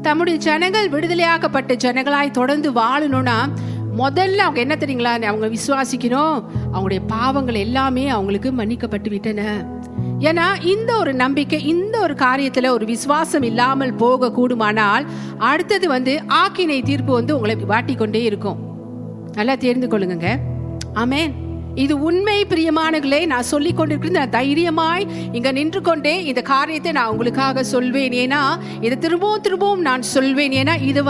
தம்முடைய ஜனங்கள் விடுதலையாக்கப்பட்ட ஜனங்களாய் தொடர்ந்து வாழணும்னா முதல்ல அவங்க என்ன தெரியுங்களா, அவங்க விசுவாசிக்கணும் அவங்களுடைய பாவங்கள் எல்லாமே அவங்களுக்கு மன்னிக்கப்பட்டு விட்டன. ஏன்னா இந்த ஒரு நம்பிக்கை, இந்த ஒரு காரியத்துல ஒரு விசுவாசம் இல்லாமல் போக கூடுமானால் அடுத்தது ஆக்கினை தீர்ப்பு உங்களை வாட்டிக்கொண்டே இருக்கும். நல்லா தெரிந்து கொள்ளுங்க. ஆமென். இது உண்மை பிரியமானங்களே. நான் சொல்லிக் கொண்டிருக்கிறேன், தைரியமாய் இங்க நின்று கொண்டே இந்த காரியத்தை நான் உங்களுக்காக சொல்வேன். ஏன்னா இதை திரும்பவும் நான் சொல்வேன். ஏன்னா இது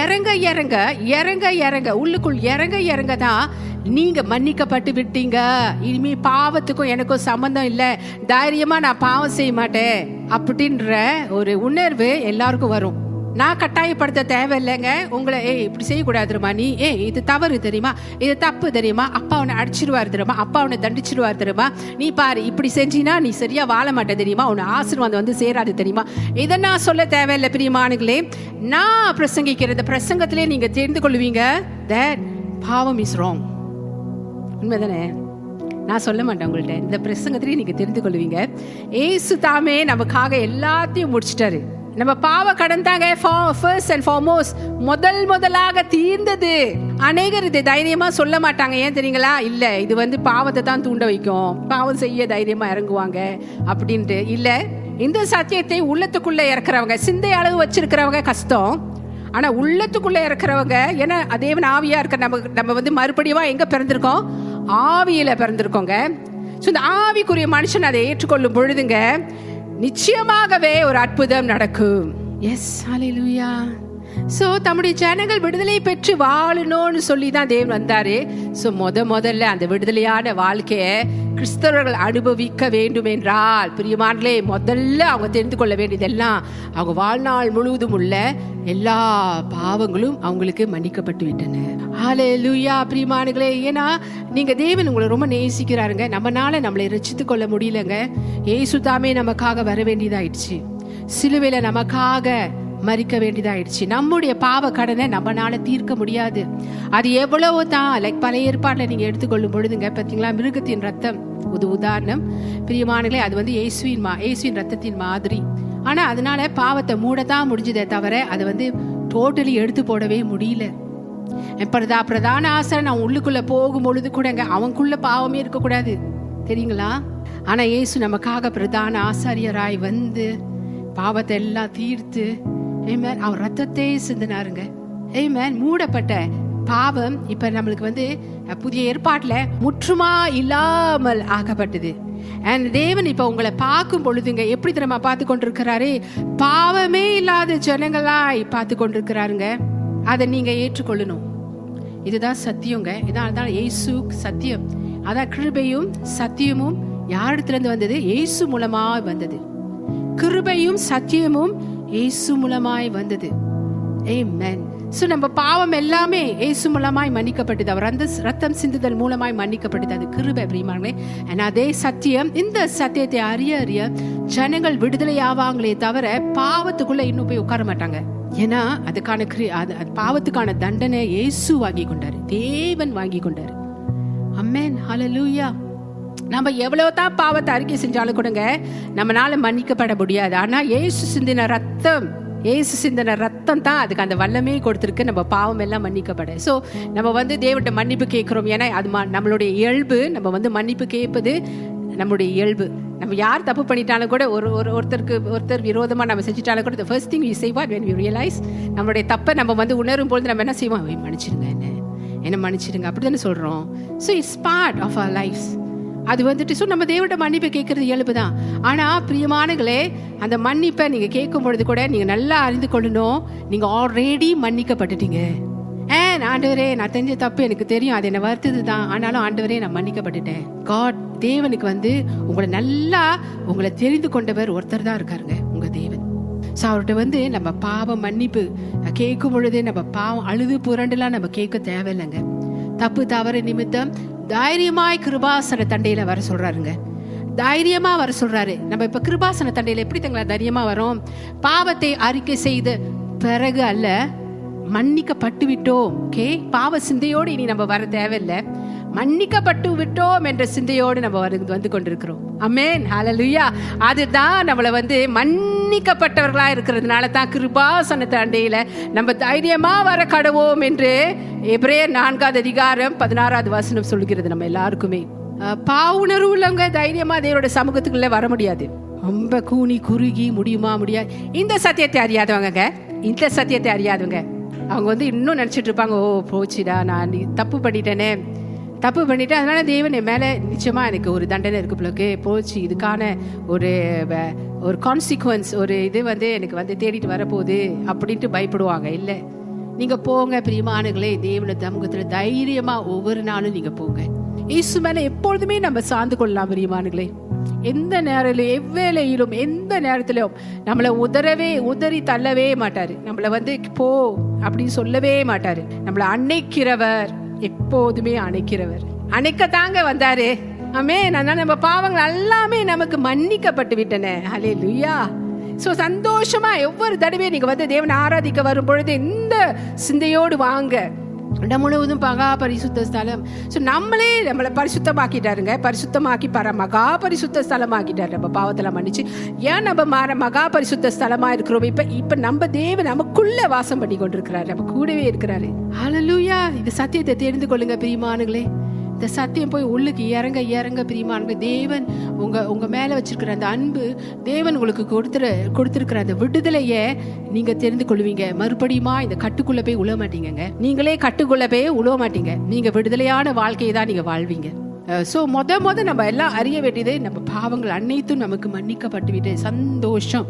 இறங்க இறங்க இறங்க இறங்க உள்ளுக்குள் இறங்க இறங்க தான் நீங்க மன்னிக்கப்பட்டு விட்டீங்க. இனிமே பாவத்துக்கும் எனக்கும் சம்பந்தம் இல்லை, தைரியமா நான் பாவம் செய்ய மாட்டேன் அப்படின்ற ஒரு உணர்வு எல்லாருக்கும் வரும். நான் கட்டாயப்படுத்த தேவையில்லைங்க உங்களை. இப்படி செய்யக்கூடாது தெரியுமா, நீ இது தவறு தெரியுமா, இது தப்பு தெரியுமா, அப்பா அவனை அடிச்சிருவாரு தெரியுமா, அப்பா அவனை தண்டிச்சிருவாரு தெரியுமா, நீ பாரு இப்படி செஞ்சினா நீ சரியா வாழ மாட்டே தெரியுமா, உன்னை ஆசீர்வாதம் சேராது தெரியுமா. இதை நான் சொல்ல தேவையில்லை பிரியமானங்களே. நான் பிரசங்கிக்கிற இந்த பிரசங்கத்திலே நீங்க தெரிந்து கொள்வீங்க that பாவம் இஸ் ராங். உண்மைதானே? நான் சொல்ல மாட்டேன் உங்கள்கிட்ட. இந்த பிரசங்கத்திலே நீங்க தெரிந்து கொள்வீங்க ஏசு தாமே நமக்காக எல்லாத்தையும் முடிச்சிட்டாரு. நம்ம பாவ கடன் தாங்க ஃபர்ஸ்ட் அண்ட் ஃபார்மோஸ்ட் முதலாக தீர்ந்தது. அநேகர் இதை தைரியமா சொல்ல மாட்டாங்க. ஏன் தெரியுங்களா? இல்ல இது பாவத்தை தான் தூண்ட வைக்கும், பாவம் செய்ய தைரியமா இறங்குவாங்க அப்படின்ட்டு. இல்ல, இந்த சத்தியத்தை உள்ளத்துக்குள்ள இறக்குறவங்க, சிந்தை அளவு வச்சிருக்கிறவங்க கஷ்டம். ஆனா உள்ளத்துக்குள்ள இறக்குறவங்க, ஏன்னா தேவன் ஆவியா இருக்க நம்ம மறுபடியும் எங்க பிறந்திருக்கோம்? ஆவியில பிறந்திருக்கோங்க. இந்த ஆவிக்குரிய மனுஷன் அதை ஏற்றுக்கொள்ளும் பொழுதுங்க நிச்சயமாகவே ஒரு அற்புதம் நடக்கும். எஸ், ஹல்லேலூயா. சோ தம்முடைய ஜனங்கள் விடுதலை பெற்று வாழணும்னு சொல்லி தான் தேவன் வந்தாரு. சோ முதல்ல அந்த விடுதலையான வாழ்க்கையை கிறிஸ்தவர்கள் அனுபவிக்க வேண்டும் என்றால் பிரியமானங்களே, முதல்ல அவங்க தெரிந்து கொள்ள வேண்டியதெல்லாம் அவங்க வாழ்நாள் முழுவதும் உள்ள எல்லா பாவங்களும் அவங்களுக்கு மன்னிக்கப்பட்டு விட்டன. ஹல்லேலூயா பிரியமானங்களே. ஏன்னா நீங்க தேவன் உங்களை ரொம்ப நேசிக்கிறாருங்க. நம்மளால நம்மளை ரட்சித்துக் கொள்ள முடியலங்க. இயேசு தாமே நமக்காக வர வேண்டியதாயிடுச்சு. சிலுவையில நமக்காக மறிக்க வேண்டியதாயிடுச்சு. நம்முடைய பாவ கடனை நம்மளால தீர்க்க முடியாது. அது எவ்வளவோ தான் பழைய ஏற்பாடுல நீங்க எடுத்துக்கொள்ளும் பொழுதுங்க பாத்தீங்களா, மிருகத்தின் ரத்தம் ஒரு உதாரணம் பிரியமானங்களே. அது இயேசுவின் ரத்தத்தின் மாதிரி. ஆனா அதனால பாவத்தை மூடத்தான் முடிஞ்சதே தவிர அதை டோட்டலி எடுத்து போடவே முடியல. பிரதான ஆசாரியன் அவன் உள்ளுக்குள்ள போகும் பொழுது கூடங்க அவனுக்குள்ள பாவமே இருக்கக்கூடாது தெரியுங்களா. ஆனா இயேசு நமக்காக பிரதான ஆசாரியராய் பாவத்தை எல்லாம் தீர்த்து அவர் ரத்தத்தை சிந்தினாருங்க. மூடப்பட்ட பாவம் இப்ப நம்மளுக்கு புதிய ஏற்பாட்டுல முற்றுமா இல்லாமல் ஆக்கப்பட்டது. தேவன் இப்ப உங்களை பார்க்கும் பொழுதுங்க எப்படி தெரியுமா பார்த்து கொண்டிருக்கிறாரு? பாவமே இல்லாத ஜனங்களாய் பார்த்து கொண்டிருக்கிறாருங்க. அதை நீங்க ஏற்றுக்கொள்ளணும். இதுதான் சத்தியங்க. இதான் இயேசு சத்தியம். அதான் கிருபையும் சத்தியமும் யாரிடத்துல இருந்து வந்தது? இயேசு மூலமாய் வந்தது. கிருபையும் சத்தியமும் இயேசு மூலமாய் வந்தது. ஆமென். சோ நம்ம பாவம் எல்லாமே இயேசு மூலமாய் மன்னிக்கப்பட்டது. அவர் அந்த ரத்தம் சிந்துதல் மூலமாய் மன்னிக்கப்பட்டது. அது கிருபை பிரியமானவர்களே. அதே சத்தியம், இந்த சத்தியத்தை அறிய ஜனங்கள் விடுதலை ஆவாங்களே தவிர பாவத்துக்குள்ள இன்னும் போய் உட்கார மாட்டாங்க. ஏன்னா அதுக்கான பாவத்துக்கான தண்டனை இயேசு வாங்கி கொண்டாரு, தேவன் வாங்கி கொண்டாரு. ஆமென், ஹல்லேலூயா. நம்ம எவ்வளவுதான் பாவத்தை அறிக்கை செஞ்சாலும் கூடங்க நம்மளால மன்னிக்கப்பட முடியாது. ஆனா இயேசு சிந்தின ரத்தம் தான் அதுக்கு அந்த வல்லமே கொடுத்திருக்கு. நம்ம பாவம் எல்லாம் மன்னிக்கப்பட. சோ நம்ம தேவன்கிட்ட மன்னிப்பு கேட்கிறோம். ஏன்னா அது நம்மளுடைய இயல்பு. நம்ம மன்னிப்பு கேட்பது நம்மளுடைய இயல்பு. நம்ம யார் தப்பு பண்ணிட்டாலும் கூட ஒருத்தர் விரோதமா நம்ம செஞ்சுட்டாலும் கூட the first thing we say when we realize நம்மளுடைய தப்பை நம்ம உணரும் பொழுது நம்ம என்ன செய்வோம்? மன்னிச்சிடுங்க, என்ன மன்னிச்சிடுங்க அப்படிதானே சொல்றோம். So it's part of our life. அது ஸோ நம்ம தேவன்கிட்ட மன்னிப்பு கேட்கறது இயல்பு தான். ஆனா பிரியமானங்களே, அந்த மன்னிப்பை நீங்க கேட்கும் பொழுது கூட நீங்க நல்லா அறிந்து கொள்ளணும், நீங்க ஆல்ரெடி மன்னிக்கப்பட்டுட்டீங்க. ஆண்டவரே, நான் தெரிஞ்ச தப்பு எனக்கு தெரியும், அது என்ன வருத்தது தான், ஆனாலும் ஆண்டவரே நான் மன்னிக்கப்பட்டுட்டேன். காட் தேவனுக்கு உங்களை தெரிந்து கொண்டவர் ஒருத்தர் தான் இருக்காருங்க, உங்க தேவன். ஸோ அவர்கிட்ட நம்ம பாவம் மன்னிப்பு கேட்கும் பொழுது நம்ம பாவம் அழுது புரண்டுலாம் நம்ம கேட்க தேவையில்லைங்க. தப்பு தவறு நிமித்தம் தைரியமாய் கிருபாசன தண்டையில வர சொல்றாருங்க. தைரியமா வர சொல்றாரு. நம்ம இப்ப கிருபாசன தண்டையில எப்படி தங்களா தைரியமா வரும்? பாவத்தை அறிக்கை செய்த பிறகு அல்ல, மன்னிக்கப்பட்டு விட்டோம். பாவ சிந்தையோடு இனி நம்ம வர தேவையில்லை. மன்னிக்கப்பட்டு விட்டோம் என்ற சிந்தையோடு நம்ம வந்து கொண்டிருக்கிறோம். ஆமென், ஹல்லேலூயா. அதுதான் நம்மளை வந்து மன்னிக்கப்பட்டவர்களா இருக்கிறதுனால தான் கிருபாசனத்து அண்டையில நம்ம தைரியமா வர கடவோம் என்று எபிரேயர் 4:16 சொல்லுகிறது. நம்ம எல்லாருக்குமே பாவுணர்வு உள்ளவங்க தைரியமா தேவனோட சமூகத்துக்குள்ள வர முடியாது. ரொம்ப கூனி குறுகி முடியாது. இந்த சத்தியத்தை அறியாதவங்க அவங்க வந்து இன்னும் நினைச்சிட்டு இருப்பாங்க, ஓ போச்சுடா, நான் தப்பு பண்ணிட்டேன், அதனால தேவன் என் மேல நிச்சயமா எனக்கு ஒரு தண்டனை இருக்கு பிள்ளைக்கு, போச்சு, இதுக்கான ஒரு கான்சிக்வன்ஸ், ஒரு இது வந்து எனக்கு வந்து தேடிட்டு வரப்போகுது அப்படின்ட்டு பயப்படுவாங்க. இல்லை, நீங்க போங்க பிரியமானங்களே, தேவன சமூகத்துல தைரியமா ஒவ்வொரு நாளும் நீங்க போங்க. இயேசு மேல எப்பொழுதுமே நம்ம சார்ந்து கொள்ளலாம் பிரியமானங்களே. எந்த நேரத்திலும், எவ்வேளையிலும், எந்த நேரத்திலும் நம்மளை உதறி தள்ளவே மாட்டாரு. நம்மளை வந்து போ அப்படின்னு சொல்லவே மாட்டாரு. நம்மளை அணைக்கிறவர், எப்போதுமே அணைக்கிறவர். அணைக்கத்தாங்க வந்தாரு. ஆமென். நம்ம பாவங்கள் எல்லாமே நமக்கு மன்னிக்கப்பட்டு விட்டன. ஹல்லேலூயா. சோ சந்தோஷமா ஒவ்வொரு தடவையும் நீங்க வந்து தேவனை ஆராதிக்க வரும் பொழுது இந்த சிந்தையோடு வாங்க. இடம் முழுவதும் மகா பரிசுத்த ஸ்தலம். ஸோ நம்மளை பரிசுத்தமாக்கிட்டாருங்க, பரிசுத்தமாக்கி மகா பரிசுத்த ஸ்தலமாக்கிட்டாரு. நம்ம பாவத்தில் மன்னிச்சு ஏன் நம்ம மகா பரிசுத்த ஸ்தலமா இருக்கிறோம். இப்ப நம்ம தேவன் நமக்குள்ள வாசம் பண்ணி கொண்டிருக்கிறாரு, நம்ம கூடவே இருக்கிறாரு. ஹல்லேலூயா. இந்த சத்தியத்தை தெரிந்து கொள்ளுங்க பிரியமானங்களே. இந்த சத்தியம் போய் உள்ளுக்கு இறங்க பிரியமானங்களே. தேவன் உங்க மேல வச்சிருக்கிற அந்த அன்பு, தேவன் உங்களுக்கு கொடுத்திருக்கிற அந்த விடுதலைய நீங்க தெரிந்து கொள்வீங்க. மறுபடியுமா இந்த கட்டுக்குள்ள போய் உழவ மாட்டீங்க. நீங்களே கட்டுக்குள்ள போய் உழவ மாட்டீங்க. நீங்க விடுதலையான வாழ்க்கையை தான் நீங்க வாழ்வீங்க. ஸோ முத நம்ம எல்லாம் அறிய வேண்டியது, நம்ம பாவங்கள் அனைத்தும் நமக்கு மன்னிக்கப்பட்டு விட்டு சந்தோஷம்.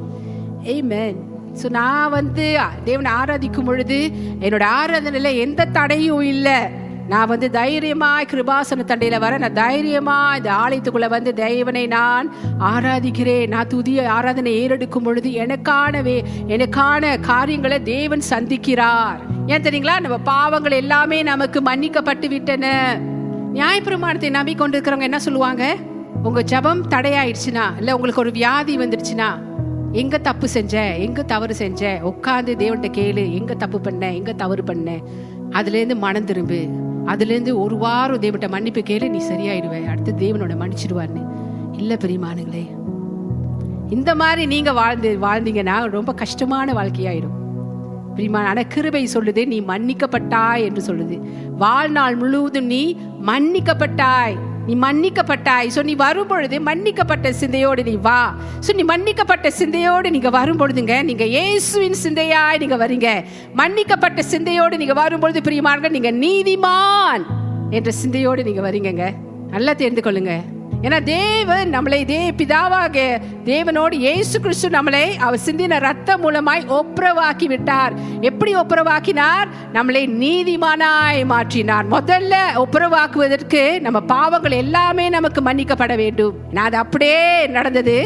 ஆமென். ஸோ நான் வந்து தேவனை ஆராதிக்கும் பொழுது என்னோட ஆராதனையில எந்த தடையும் இல்லை. நான் வந்து தைரியமாய் கிருபாசன தண்டையில வர, நான் தைரியமா இந்த ஆலயத்துக்குள்ள வந்து தேவனை நான் ஆராதிக்கிறேன். நான் துதிய ஆராதனை ஏறெடுக்கும் பொழுது எனக்கான காரியங்களை தேவன் சந்திக்கிறார். ஏன் தெரியுங்களா? நம்ம பாவங்கள் எல்லாமே நமக்கு மன்னிக்கப்பட்டு விட்டன. நியாயப்பிரமாணத்தை நம்பிக்கொண்டிருக்கிறவங்க என்ன சொல்லுவாங்க? உங்க ஜபம் தடையாயிடுச்சுன்னா, இல்ல உங்களுக்கு ஒரு வியாதி வந்துடுச்சுன்னா, எங்க தப்பு செஞ்ச, எங்க தவறு செஞ்ச, உட்காந்து தேவன்கிட்ட கேளு, எங்க தப்பு பண்ண, எங்க தவறு பண்ண, அதுல இருந்து மனம் திரும்பு, அதுல இருந்து ஒரு வாரம் தேவன்கிட்ட மன்னிப்பு கேளு, நீ சரியாயிடுவே, அடுத்து தேவனோட மன்னிச்சிடுவார்னு. இல்ல பிரியமானங்களே, இந்த மாதிரி நீங்க வாழ்ந்தீங்கன்னா ரொம்ப கஷ்டமான வாழ்க்கையாயிடும் பிரியமான. ஆனா கிருபை சொல்லுது, நீ மன்னிக்கப்பட்டாய் என்று சொல்லுது. வாழ்நாள் முழுவதும் நீ மன்னிக்கப்பட்டாய். ஸோ நீ வரும் பொழுது மன்னிக்கப்பட்ட சிந்தையோடு நீ வா. ஸோ நீ மன்னிக்கப்பட்ட சிந்தையோடு நீங்க வரும் பொழுதுங்க, நீங்க இயேசுவின் சிந்தையாய் நீங்க வரீங்க. மன்னிக்கப்பட்ட சிந்தையோடு நீங்க வரும் பொழுது பிரியமானவர்களே, நீங்க நீதிமான் என்ற சிந்தையோடு நீங்க வரீங்க. நல்லா தெரிந்து கொள்ளுங்க. ஏன்னா தேவன் நம்மளை பிதாவாக தேவனோடு இயேசு கிறிஸ்து நம்மளை அவர் சிந்தின ரத்தம் மூலமாய் ஒப்புரவாக்கி விட்டார். எப்படி ஒப்புரவாக்கினார்? நம்மளை நீதிமானாய் மாற்றினார். முதல்ல ஒப்புரவாக்குவதற்கு நம்ம பாவங்கள் எல்லாமே நமக்கு மன்னிக்கப்பட வேண்டும். அது அப்படியே நடந்தது.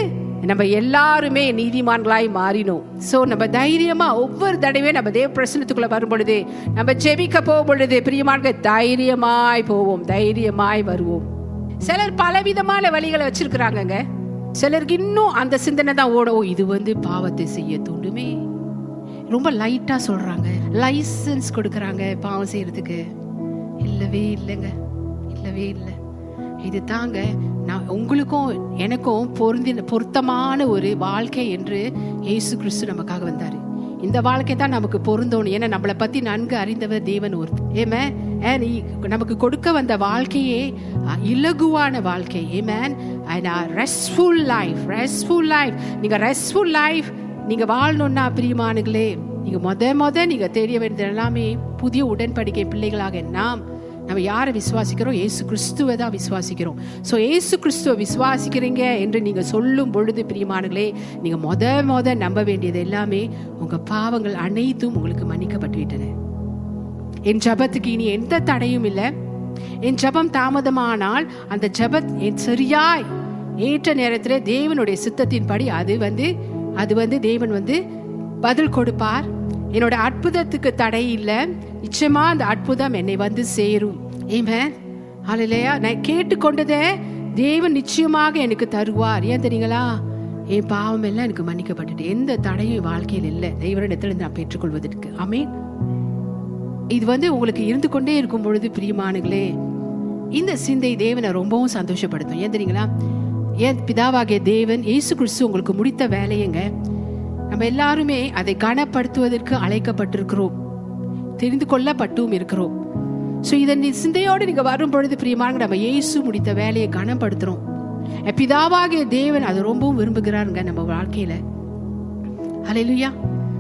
நம்ம எல்லாருமே நீதிமான்களாய் மாறினோம். சோ நம்ம தைரியமா ஒவ்வொரு தடவையும் நம்ம தேவ பிரசன்னத்துக்குள்ள வரும் பொழுது, நம்ம ஜெபிக்க போகும் பொழுது பிரியமானவர்களே, தைரியமாய் போவோம், தைரியமாய் வருவோம். சிலர் பலவிதமான வழிகளை வச்சிருக்கிறாங்க. சிலருக்கு இன்னும் அந்த சிந்தனை தான் ஓடும், இது வந்து பாவத்தை செய்ய தூண்டுமே. ரொம்ப லைட்டா சொல்றாங்க, லைசன்ஸ் கொடுக்கறாங்க பாவம் செய்யறதுக்கு. இல்லவே இல்லைங்க, இல்லவே இல்லை. இது தாங்க நான் உங்களுக்கும் எனக்கும் பொருத்தமான ஒரு வாழ்க்கை என்று இயேசு கிறிஸ்து நமக்காக வந்தாரு. இந்த வாழ்க்கை தான் நமக்கு பொருந்தோணும். ஏன்னா நம்மளை பத்தி நன்கு அறிந்தவர் தேவன் ஒருத்தர். ஏமேன். நமக்கு கொடுக்க வந்த வாழ்க்கையே இலகுவான வாழ்க்கை. ஏமேன். RESTful life. நீங்க ரெஸ்ட்ஃபுல் லைஃப் நீங்க வாழணும்னா பிரியமானங்களே, நீங்க முத நீங்க தெரிய வேண்டியது எல்லாமே புதிய உடன்படிக்கை பிள்ளைகளாக நம்ம யாரை விசுவாசிக்கிறோம்? இயேசு கிறிஸ்துவை தான் விசுவாசிக்கிறோம். ஸோ இயேசு கிறிஸ்துவை விசுவாசிக்கிறீங்க என்று நீங்க சொல்லும் பொழுது பிரியமானங்களே, நீங்க முத நம்ப வேண்டியது எல்லாமே உங்க பாவங்கள் அனைத்தும் உங்களுக்கு மன்னிக்கப்பட்டு விட்டன. என் ஜபத்துக்கு இனி எந்த தடையும் இல்லை. என் ஜபம் தாமதமானால் அந்த ஜபத் சரியாய் ஏற்ற நேரத்தில் தேவனுடைய சித்தத்தின்படி அது வந்து தேவன் வந்து பதில் கொடுப்பார். என்னோட அற்புதத்துக்கு தடை இல்லை. நிச்சயமா அந்த அற்புதம் என்னை வந்து சேரும். ஆமென். ஹல்லேலூயா. நான் கேட்டுக்கொண்டதே தேவன் நிச்சயமாக எனக்கு தருவார். ஏன் தெரியுங்களா? என் பாவம் எல்லாம் எனக்கு மன்னிக்கப்பட்டுட்டு எந்த தடையும் வாழ்க்கையில் இல்லை. தேவனிடத்திலிருந்து நான் பெற்றுக்கொள்வதற்கு. ஆமென். இது வந்து உங்களுக்கு இருந்து கொண்டே இருக்கும் பொழுது பிரியமானங்களே, இந்த சிந்தை தேவனை ரொம்பவும் சந்தோஷப்படுத்தும். ஏன் தெரியுங்களா? ஏன் பிதாவாகிய தேவன் இயேசு கிறிஸ்து உங்களுக்கு முடித்த வேலையங்க. நம்ம எல்லாருமே அதை கனப்படுத்துவதற்கு அழைக்கப்பட்டிருக்கிறோம், தெரிந்து கொள்ளப்பட்டும் இருக்கிறோம். ஸோ இதன் சிந்தையோடு நீங்க வரும் பொழுது பிரியமான நம்ம இயேசு முடித்த வேலையை கனப்படுத்துறோம். பிதாவாகிய தேவன் அதை ரொம்பவும் விரும்புகிறாருங்க நம்ம வாழ்க்கையில. ஹல்லேலூயா.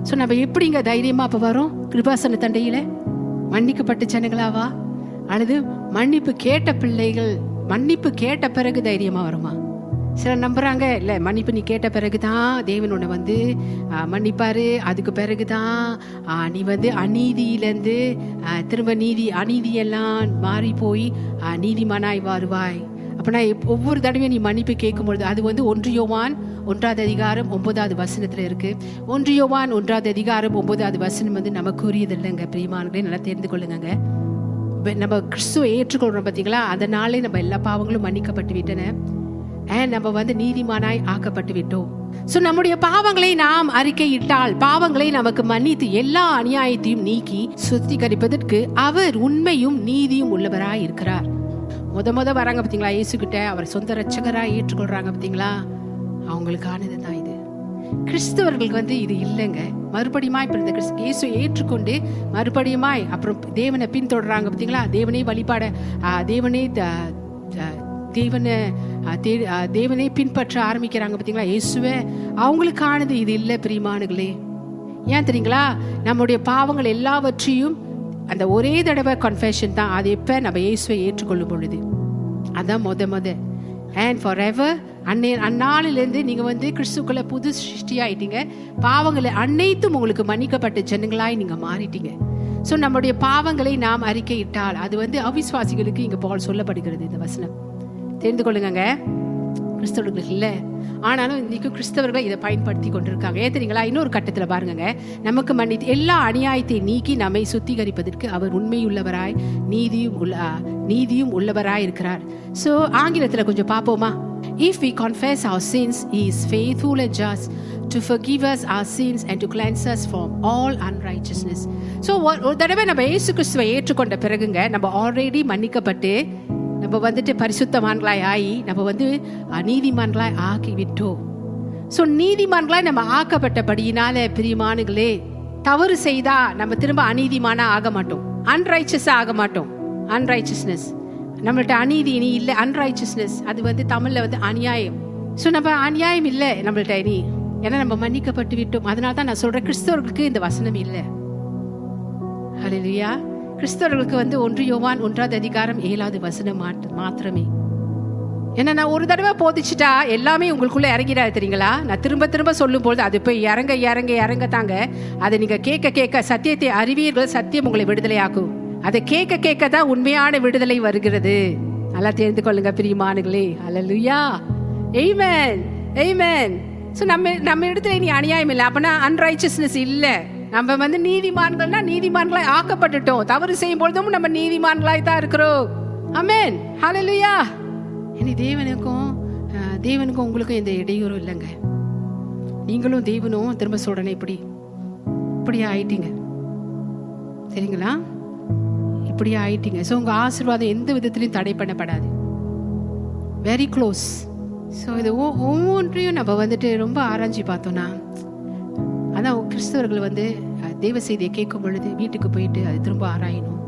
ஸோ நம்ம எப்படிங்க தைரியமா அப்ப வரோம்? கிருபாசன தண்டையில மன்னிக்கப்பட்ட ஜனங்களாவா, அல்லது மன்னிப்பு கேட்ட பிள்ளைகள் மன்னிப்பு கேட்ட பிறகு தைரியமா வருமா? சிலர் நம்புறாங்க, இல்லை மன்னிப்பு நீ கேட்ட பிறகுதான் தேவன் உன்னை வந்து மன்னிப்பாரு, அதுக்கு பிறகுதான் நீ வந்து அநீதியிலேருந்து திரும்ப அநீதியெல்லாம் மாறி போய் நீதிமானாய் வருவாய். அப்படின்னா ஒவ்வொரு தடவையும் நீ மன்னிப்பு கேட்கும் பொழுது அது வந்து 1 யோவான் 1:9 இருக்கு. 1 யோவான் 1:9 வந்து நமக்கு உரியது இல்லைங்க பிரியமானங்களே, நல்லா தெரிந்து கொள்ளுங்க. நம்ம கிறிஸ்துவை ஏற்றுக்கொள்றோம் பார்த்தீங்களா, அதனாலே நம்ம எல்லா பாவங்களும் மன்னிக்கப்பட்டு விட்டன. நம்ம வந்து நீதிமானாய் ஆக்கப்பட்டு விட்டோம். சோ நம்முடைய பாவங்களை நாம் அறிக்கையிட்டால் பாவங்களை நமக்கு மன்னித்து எல்லா அநியாயத்தையும் நீக்கி சுத்திகரிப்பதற்கு அவர் உண்மையும் நீதியும் உள்ளவராய் இருக்கிறார். முத வராங்க பார்த்தீங்களா இயேசு கிட்ட, அவர் சொந்த ரட்சகராய் ஏற்றுக்கொள்றாங்க பார்த்தீங்களா, அவங்களுக்கானது தான் இது. கிறிஸ்தவர்களுக்கு வந்து இது இல்லைங்க. மறுபடியுமாய் பிறந்த இயேசு ஏற்றுக்கொண்டு மறுபடியுமாய் அப்புறம் தேவனை பின்தொடர்றாங்க பார்த்தீங்களா, தேவனே வழிபாட தேவனை பின்பற்ற ஆரம்பிக்கிறாங்க பார்த்தீங்களா இயேசுவே, அவங்களுக்கானது இது இல்லை பிரியமானங்களே. ஏன் தெரியுங்களா? நம்முடைய பாவங்கள் எல்லாவற்றையும் அந்த ஒரே தடவை கன்ஃபெஷன் தான். அது எப்ப நம்ம இயேசுவை ஏற்றுக்கொள்ளும் பொழுது, அதான் முத அண்ட் ஃபார் எவர். அந்நாளிலிருந்து நீங்க வந்து கிறிஸ்துக்குள்ள புது சிருஷ்டி ஆயிட்டீங்க. பாவங்களை அனைத்தும் உங்களுக்கு மன்னிக்கப்பட்ட ஜனங்களாய் நீங்க மாறிட்டீங்க. ஸோ நம்முடைய பாவங்களை நாம் அறிக்கையிட்டால் அது வந்து அவிசுவாசிகளுக்கு இங்க போல் சொல்லப்படுகிறது. இந்த வசனம் தெரிந்து கொள்ளுங்க, கிறிஸ்தவர்களுக்கு இல்லை. ஆனாலும் இன்னைக்கு கிறிஸ்தவர்கள் இதை பயன்படுத்தி கொண்டிருக்காங்க. ஏன் தெரியுங்களா? இன்னொரு கட்டத்தில் பாருங்க, நமக்கு மன்னித்து எல்லா அநியாயத்தை நீக்கி நம்மை சுத்திகரிப்பதற்கு அவர் உண்மையுள்ளவராய் நீதியும் உள்ளவராய் இருக்கிறார். ஸோ ஆங்கிலத்தில் கொஞ்சம் பார்ப்போமா? If we confess our sins, He is faithful and just to forgive us our sins and to cleanse us from all unrighteousness. So ஒரு தடவை நம்ம இயேசு கிறிஸ்துவை ஏற்றுக்கொண்ட பிறகுங்க, நம்ம ஆல்ரெடி மன்னிக்கப்பட்டு நம்ம வந்துட்டு பரிசுத்தமான்களாய் ஆகி நம்ம வந்து நீதிமான்களாய் ஆக்கி விட்டோம். ஸோ நீதிமான்களாய் நம்ம ஆக்கப்பட்டபடியினால பிரியமானுங்களே, தவறு செய்தா நம்ம திரும்ப அநீதிமானா ஆக மாட்டோம், அன்ரைச்சஸா ஆக மாட்டோம். அன்ரைச்சஸ்னஸ் நம்மள்ட்ட அநீதி இனி இல்லை. அன்ரைச்சஸ்னஸ் அது வந்து தமிழ்ல வந்து அநியாயம். ஸோ நம்ம அநியாயம் இல்லை நம்மள்ட்ட இனி, ஏன்னா நம்ம மன்னிக்கப்பட்டு விட்டோம். அதனால தான் நான் சொல்றேன், கிறிஸ்தவர்களுக்கு இந்த வசனம் இல்லை. ஹல்லேலூயா. கிறிஸ்தவர்களுக்கு வந்து 1 யோவான் 1:7 மாத்திரமே. ஏன்னா நான் ஒரு தடவை போதிச்சுட்டா எல்லாமே உங்களுக்குள்ள இறங்கிறாரு தெரியுங்களா. நான் திரும்ப சொல்லும் பொழுது அது போய் இறங்க தாங்க. அதை நீங்க கேட்க சத்தியத்தை அறிவீர்கள், சத்தியம் உங்களை விடுதலையாக்கும். அதை கேட்க தான் உண்மையான விடுதலை வருகிறது. நல்லா தெரிந்து கொள்ளுங்க பிரியமானங்களே. ஹல்லேலூயா. ஆமென் ஆமென். ஸோ நம்ம இடத்துல இனி அநியாயம் இல்லை, அப்படின்னா அன்ரைச்சஸ்னஸ் இல்லை. நம்ம வந்து நீதிமான்களாய் ஆக்கப்பட்டுட்டோம். தவறு செய்யும் பொழுதும் நம்ம நீதிமான்களாய் தான் இருக்கிறோம். ஆமென் ஹல்லேலூயா. இனி தேவனுக்கும் உங்களுக்கும் எந்த இடையூறும் இல்லைங்க. நீங்களும் தேவனும் திரும்ப சொல்றேன் இப்படியா ஆயிட்டீங்க சரிங்களா? இப்படியா ஆயிட்டீங்க. ஸோ உங்க ஆசீர்வாதம் எந்த விதத்திலையும் தடை பண்ணப்படாது. Very close. ஸோ இது ஒவ்வொன்றையும் நம்ம வந்துட்டு ரொம்ப ஆராய்ச்சி பார்த்தோம்னா, அதான் கிறிஸ்தவர்கள் வந்து தேவ செய்தியை கேட்கும் பொழுது வீட்டுக்கு போயிட்டு அது திரும்ப ஆராயணும்,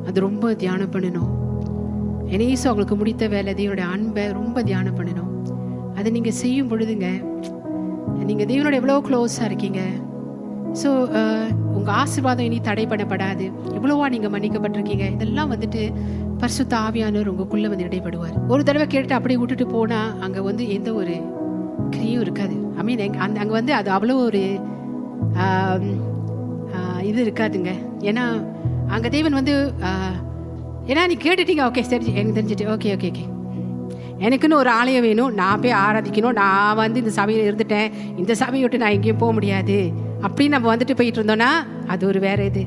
அது ரொம்ப தியானம் பண்ணணும். இயேசு அவங்களுக்கு முடித்த வேலை, தேவனுடைய அன்பை ரொம்ப தியானம் பண்ணணும். அதை நீங்கள் செய்யும் பொழுதுங்க, நீங்கள் தேவனோட எவ்வளோ க்ளோஸாக இருக்கீங்க. ஸோ உங்கள் ஆசீர்வாதம் இனி தடை பண்ணப்படாது. எவ்வளோவா நீங்கள் மன்னிக்கப்பட்டிருக்கீங்க. இதெல்லாம் வந்துட்டு பரிசுத்த ஆவியானவர் உங்களுக்குள்ளே வந்து இடைப்படுவார். ஒரு தடவை கேட்டு அப்படியே விட்டுட்டு போனால் அங்கே வந்து எந்த ஒரு கிரியும் இருக்காது. ஐ மீன் அங்கே வந்து அது அவ்வளோ ஒரு இது இருக்காதுங்க. ஏன்னா அங்கே தேவன் வந்து ஏன்னா நீ கேட்டுட்டீங்க, ஓகே சரி எனக்கு தெரிஞ்சுட்டு ஓகே எனக்குன்னு ஒரு ஆலயம் வேணும், நான் போய் ஆராதிக்கணும், நான் வந்து இந்த சபையில் இருந்துட்டேன், இந்த சபையை விட்டு நான் எங்கேயும் போக முடியாது அப்படின்னு நம்ம வந்துட்டு போயிட்டு இருந்தோன்னா அது ஒரு வேற இது.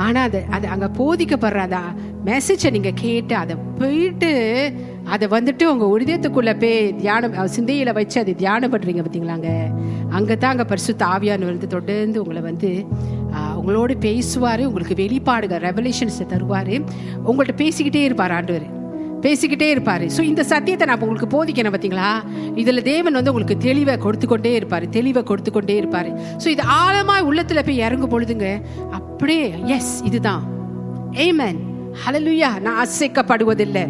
ஆனால் அது அங்கே போதிக்கப்படுற அந்த மெசேஜை நீங்கள் கேட்டு அதை போயிட்டு அதை வந்துட்டு உங்கள் உரிதத்துக்குள்ளே போய் தியானம் சிந்தையில் வச்சு அதை தியானம் பண்ணுறீங்க பார்த்தீங்களாங்க. அங்கே தான் அங்கே பரிசுத்த ஆவியானவர் வந்து தொடர்ந்து உங்களை வந்து உங்களோடு பேசுவார், உங்களுக்கு வெளிப்பாடுகள் ரெவலேஷன்ஸை தருவார், உங்கள்கிட்ட பேசிக்கிட்டே இருப்பார் ஆண்டவர். பேசிக்கிட்டே இருப்பாரு. ஸோ இந்த சத்தியத்தை நான் உங்களுக்கு போதிக்கணும் பார்த்தீங்களா? இதுல தேவன் வந்து உங்களுக்கு தெளிவை கொடுத்துக்கொண்டே இருப்பாரு, தெளிவை கொடுத்துக்கொண்டே இருப்பாரு. ஸோ இது ஆழமாய் உள்ளத்துல போய் இறங்கும் பொழுதுங்க அப்படியே எஸ் இதுதான் ஆமென் ஹல்லேலூயா. நான் அசைக்கப்படுவதில்லை,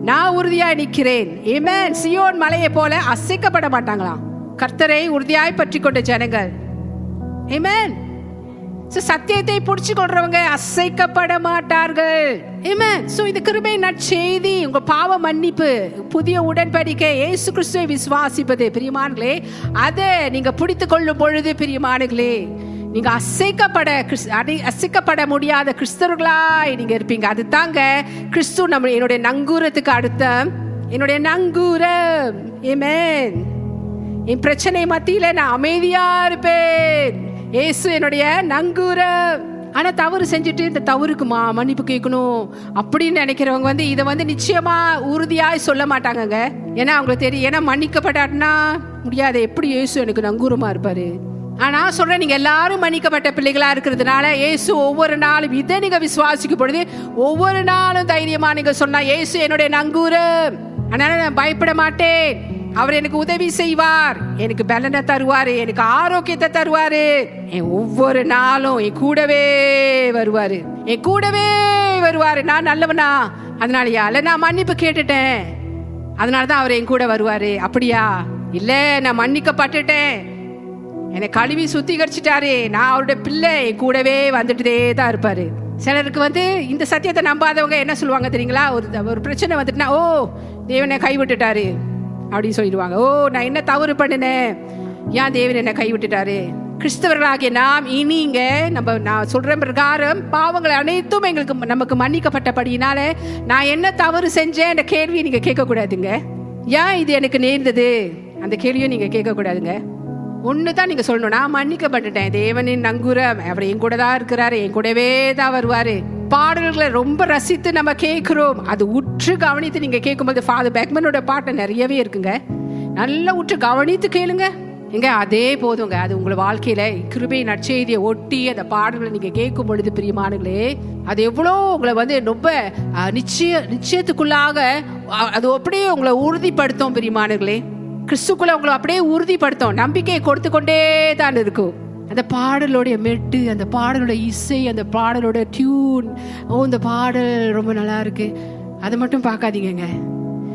நான் உறுதியா நிற்கிறேன். ஆமென். சியோன் மலையை போல அசைக்கப்பட மாட்டாங்களாம் கர்த்தரை உறுதியாய் பற்றி கொண்ட ஜனங்கள். ஆமென். சத்தியத்தை புடிச்சு கொள்றவங்க அசைக்கப்பட மாட்டார்கள். ஆமென். சோ இது கிருபை நற்செய்தி, உங்க பாவ மன்னிப்பு, புதிய உடன்படிக்கை, இயேசு கிறிஸ்துவை விசுவாசிப்பது பிரியமானங்களே. அதை நீங்க பிடித்து கொள்ளும் பொழுது பிரியமானங்களே, நீங்க அசைக்கப்பட முடியாத கிறிஸ்தவர்களாய் நீங்க இருப்பீங்க. அது தாங்க கிறிஸ்து நம்ம என்னுடைய நங்கூரத்துக்கு அடுத்த என்னுடைய நங்கூரம். ஆமென். என் பிரச்சனை மத்தியில நான் அமைதியா இருப்பேன். இயேசு என்னுடைய நங்கூரம். ஆனா தவறு செஞ்சுட்டு இந்த தவறுக்கு மன்னிப்பு கேட்கணும் அப்படின்னு நினைக்கிறவங்க வந்து இதை வந்து நிச்சயமா உறுதியாய் சொல்ல மாட்டாங்கங்க. ஏன்னா அவங்களுக்கு தெரியும், ஏன்னா மன்னிக்கப்படாட்டினா முடியாது. எப்படி இயேசு எனக்கு நங்கூரமா இருப்பாரு? ஆனா சொல்றேன், நீங்க எல்லாரும் மன்னிக்கப்பட்ட பிள்ளைகளா இருக்கிறதுனால இயேசு ஒவ்வொரு நாளும் இதை நீங்க விசுவாசிக்கும் பொழுது ஒவ்வொரு நாளும் தைரியமா நீங்க சொன்னா இயேசு என்னுடைய நங்கூரம், அதனால நான் பயப்பட மாட்டேன், அவர் எனக்கு உதவி செய்வார், எனக்கு பலனை தருவாரு, எனக்கு ஆரோக்கியத்தை தருவாரு, என் ஒவ்வொரு நாளும் என் கூடவே வருவாரு, என் கூடவே வருவாரு. நான் நல்லவனா? அதனாலயா? இல்ல நான் மன்னிப்பு கேட்டுட்டேன் அதனாலதான் அவர் என் கூட வருவாரு. அப்படியா? இல்ல நான் மன்னிக்கப்பட்டுட்டேன், என்னை கழுவி சுத்திகரிச்சிட்டாரு, நான் அவருடைய பிள்ளை, என் கூடவே வந்துட்டே தான் இருப்பாரு. சிலருக்கு வந்து இந்த சத்தியத்தை நம்பாதவங்க என்ன சொல்லுவாங்க தெரியுங்களா? ஒரு பிரச்சனை வந்துட்டுனா, ஓ தேவனை கைவிட்டுட்டாரு அப்படின்னு சொல்லிடுவாங்க. ஓ நான் என்ன தவறு பண்ணினேன், ஏன் தேவன் என்ன கைவிட்டுட்டாரு? கிறிஸ்தவர்களாகிய நாம் இனிங்க நான் சொல்ற பிரகாரம் பாவங்கள் அனைத்தும் நமக்கு மன்னிக்கப்பட்டபடினால நான் என்ன தவறு செஞ்சேன் என்ற கேள்வியை நீங்க கேட்க கூடாதுங்க. ஏன் இது எனக்கு நேர்ந்தது அந்த கேள்வியும் நீங்க கேட்க கூடாதுங்க. ஒண்ணுதான் நீங்க சொல்லணும், நான் மன்னிக்கப்பட்டுட்டேன், தேவனின் நங்கூரம், அவர் என் கூட தான் இருக்கிறாரு, என் கூடவே தான் வருவாரு. பாடல்களை ரொம்ப ரசித்து நம்ம கேட்கிறோம், அது உற்று கவனித்து நீங்க கேட்கும்போது ஃபாதர் பெக்மனோட பாட்டு நிறையவே இருக்குங்க, நல்லா உற்று கவனித்து கேளுங்க. எங்க அதே போதுங்க, அது உங்களை வாழ்க்கையில கிருபை நற்செய்தியை ஒட்டி அந்த பாடல்களை நீங்க கேட்கும் பொழுது பிரியமானங்களே, அது எவ்வளோ உங்களை வந்து ரொம்ப நிச்சயத்துக்குள்ளாக அது அப்படியே உங்களை உறுதிப்படுத்தும் பிரியமானங்களே. கிறிஸ்துக்குள்ள உங்களை அப்படியே உறுதிப்படுத்தும், நம்பிக்கையை கொடுத்து கொண்டே தான் இருக்கும். அந்த பாடலோடைய மெட்டு, அந்த பாடலோட இசை, அந்த பாடலோட டியூன், இந்த பாடல் ரொம்ப நல்லா இருக்கு, அதை மட்டும் பார்க்காதீங்க,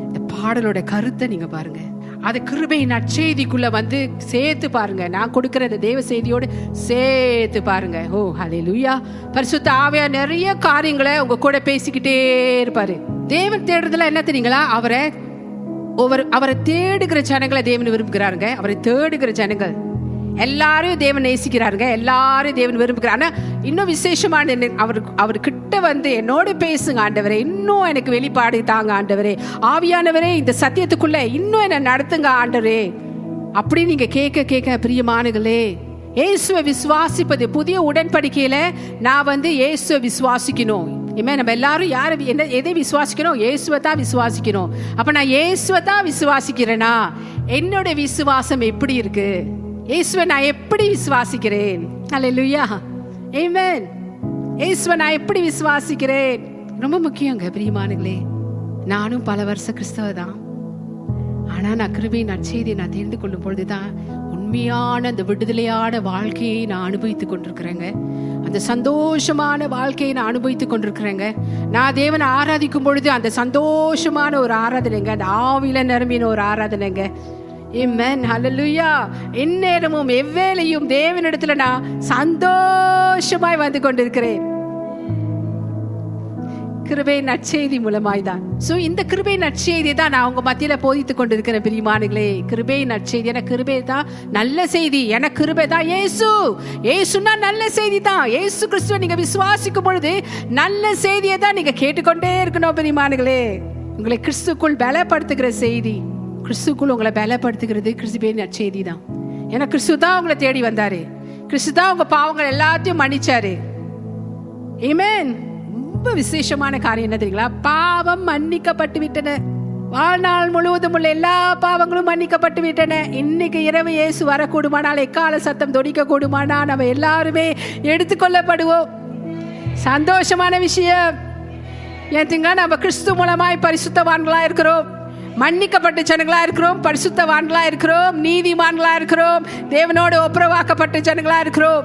இந்த பாடலோட கருத்தை நீங்க பாருங்க, அது கிருபை நற்செய்திக்குள்ள வந்து சேர்த்து பாருங்க. நான் கொடுக்கிற அந்த தேவ செய்தியோடு சேர்த்து பாருங்க. ஓ ஹல்லேலூயா. பரிசுத்த ஆவியானவர் நிறைய காரியங்களை உங்க கூட பேசிக்கிட்டே இருப்பாரு. தேவன் தேடுறதுல என்ன தெரியுங்களா? அவரை தேடுகிற ஜனங்களை தேவன் விரும்புகிறாருங்க. அவரை தேடுகிற ஜனங்கள் எல்லாரையும் தேவன் நேசிக்கிறாருங்க, எல்லாரும் தேவன் விரும்புகிறார். ஆனா இன்னும் விசேஷமான அவர் கிட்ட வந்து என்னோட பேசுங்க ஆண்டவரே, இன்னும் எனக்கு வெளிப்பாடு தாங்க ஆண்டவரே, ஆவியானவரே இந்த சத்தியத்துக்குள்ள இன்னும் என்ன நடத்துங்க ஆண்டவரே அப்படி நீங்க கேட்க கேட்க பிரியமானங்களே, இயேசுவை விசுவாசிப்பது புதிய உடன்படிக்கையில நான் வந்து இயேசுவை விசுவாசிக்கணும். நம்ம எல்லாரும் எதை விசுவாசிக்கணும்? இயேசுவை தான் விசுவாசிக்கணும். அப்ப நான் இயேசுவை தான் விசுவாசிக்கிறேனா, என்னோட விசுவாசம் எப்படி இருக்கு? இயேசுவை நான் எப்படி விசுவாசிக்கிறேன்? ஹல்லேலூயா. ஆமென். இயேசுவை நான் எப்படி விசுவாசிக்கிறேன் ரொம்ப முக்கியங்க பிரியமானங்களே. நானும் பல வருஷ கிறிஸ்தவ தான், ஆனா நான் கிருபை நற்செய்தியை நான் தெரிந்து கொள்ளும் பொழுதுதான் உண்மையான அந்த விடுதலையான வாழ்க்கையை நான் அனுபவித்துக் கொண்டிருக்கிறேங்க, அந்த சந்தோஷமான வாழ்க்கையை நான் அனுபவித்துக் கொண்டிருக்கிறேங்க. நான் தேவனை ஆராதிக்கும் பொழுது அந்த சந்தோஷமான ஒரு ஆராதனைங்க, அந்த ஆவில நிரம்பின ஒரு ஆராதனைங்க. ஆமென் ஹல்லேலூயா. எந்நேரமும் எவ்வேளையும் தேவனிடத்துல நான் சந்தோஷமாய் வந்து கொண்டிருக்கிறேன், கிருபை நற்செய்தி மூலமாய் தான். சோ இந்த கிருபை நற்செய்தி தான் நான் உங்க மத்தியில போதித்துக் கொண்டிருக்கிறேன் பிரியமானங்களே. கிருபை நற்செய்தி, எனக்கு கிருபை தான் நல்ல செய்தி, எனக்கு கிருபை தான் இயேசுனா நல்ல செய்தி தான். இயேசு கிறிஸ்துவை நீங்க விசுவாசிக்கும் பொழுது நல்ல செய்தியை தான் நீங்க கேட்டுக்கொண்டே இருக்கணும் பிரியமானங்களே. உங்களை கிறிஸ்துக்குள் பலப்படுத்துகிற செய்தி, கிறிஸ்துக்குள் உங்களை பலப்படுத்துகிறது கிறிஸ்துவே நற்செய்தி தான். ஏன்னா கிறிஸ்து தான் உங்களை தேடி வந்தாரு, கிறிஸ்து தான் உங்க பாவங்கள் எல்லாத்தையும் மன்னிச்சாரு. ஆமென். ரொம்ப விசேஷமான காரியம் என்ன தெரியுங்களா? பாவம் மன்னிக்கப்பட்டு விட்டன, வாழ்நாள் முழுவதும் உள்ள எல்லா பாவங்களும் மன்னிக்கப்பட்டு விட்டன. இன்னைக்கு இரவு இயேசு வரக்கூடுமானால், எக்கால சத்தம் தொடிக்க கூடுமானால் நம்ம எல்லாருமே எடுத்துக்கொள்ளப்படுவோம். சந்தோஷமான விஷயம். ஏத்துங்க, நம்ம கிறிஸ்து மூலமாய் பரிசுத்தவான்களா இருக்கிறோம், மன்னிக்கப்பட்ட ஜனங்களா இருக்கிறோம், பரிசுத்தவான்களா இருக்கிறோம், நீதிமான்களா இருக்கிறோம், தேவனோடு ஒப்புரவாக்கப்பட்ட ஜனங்களா இருக்கிறோம்.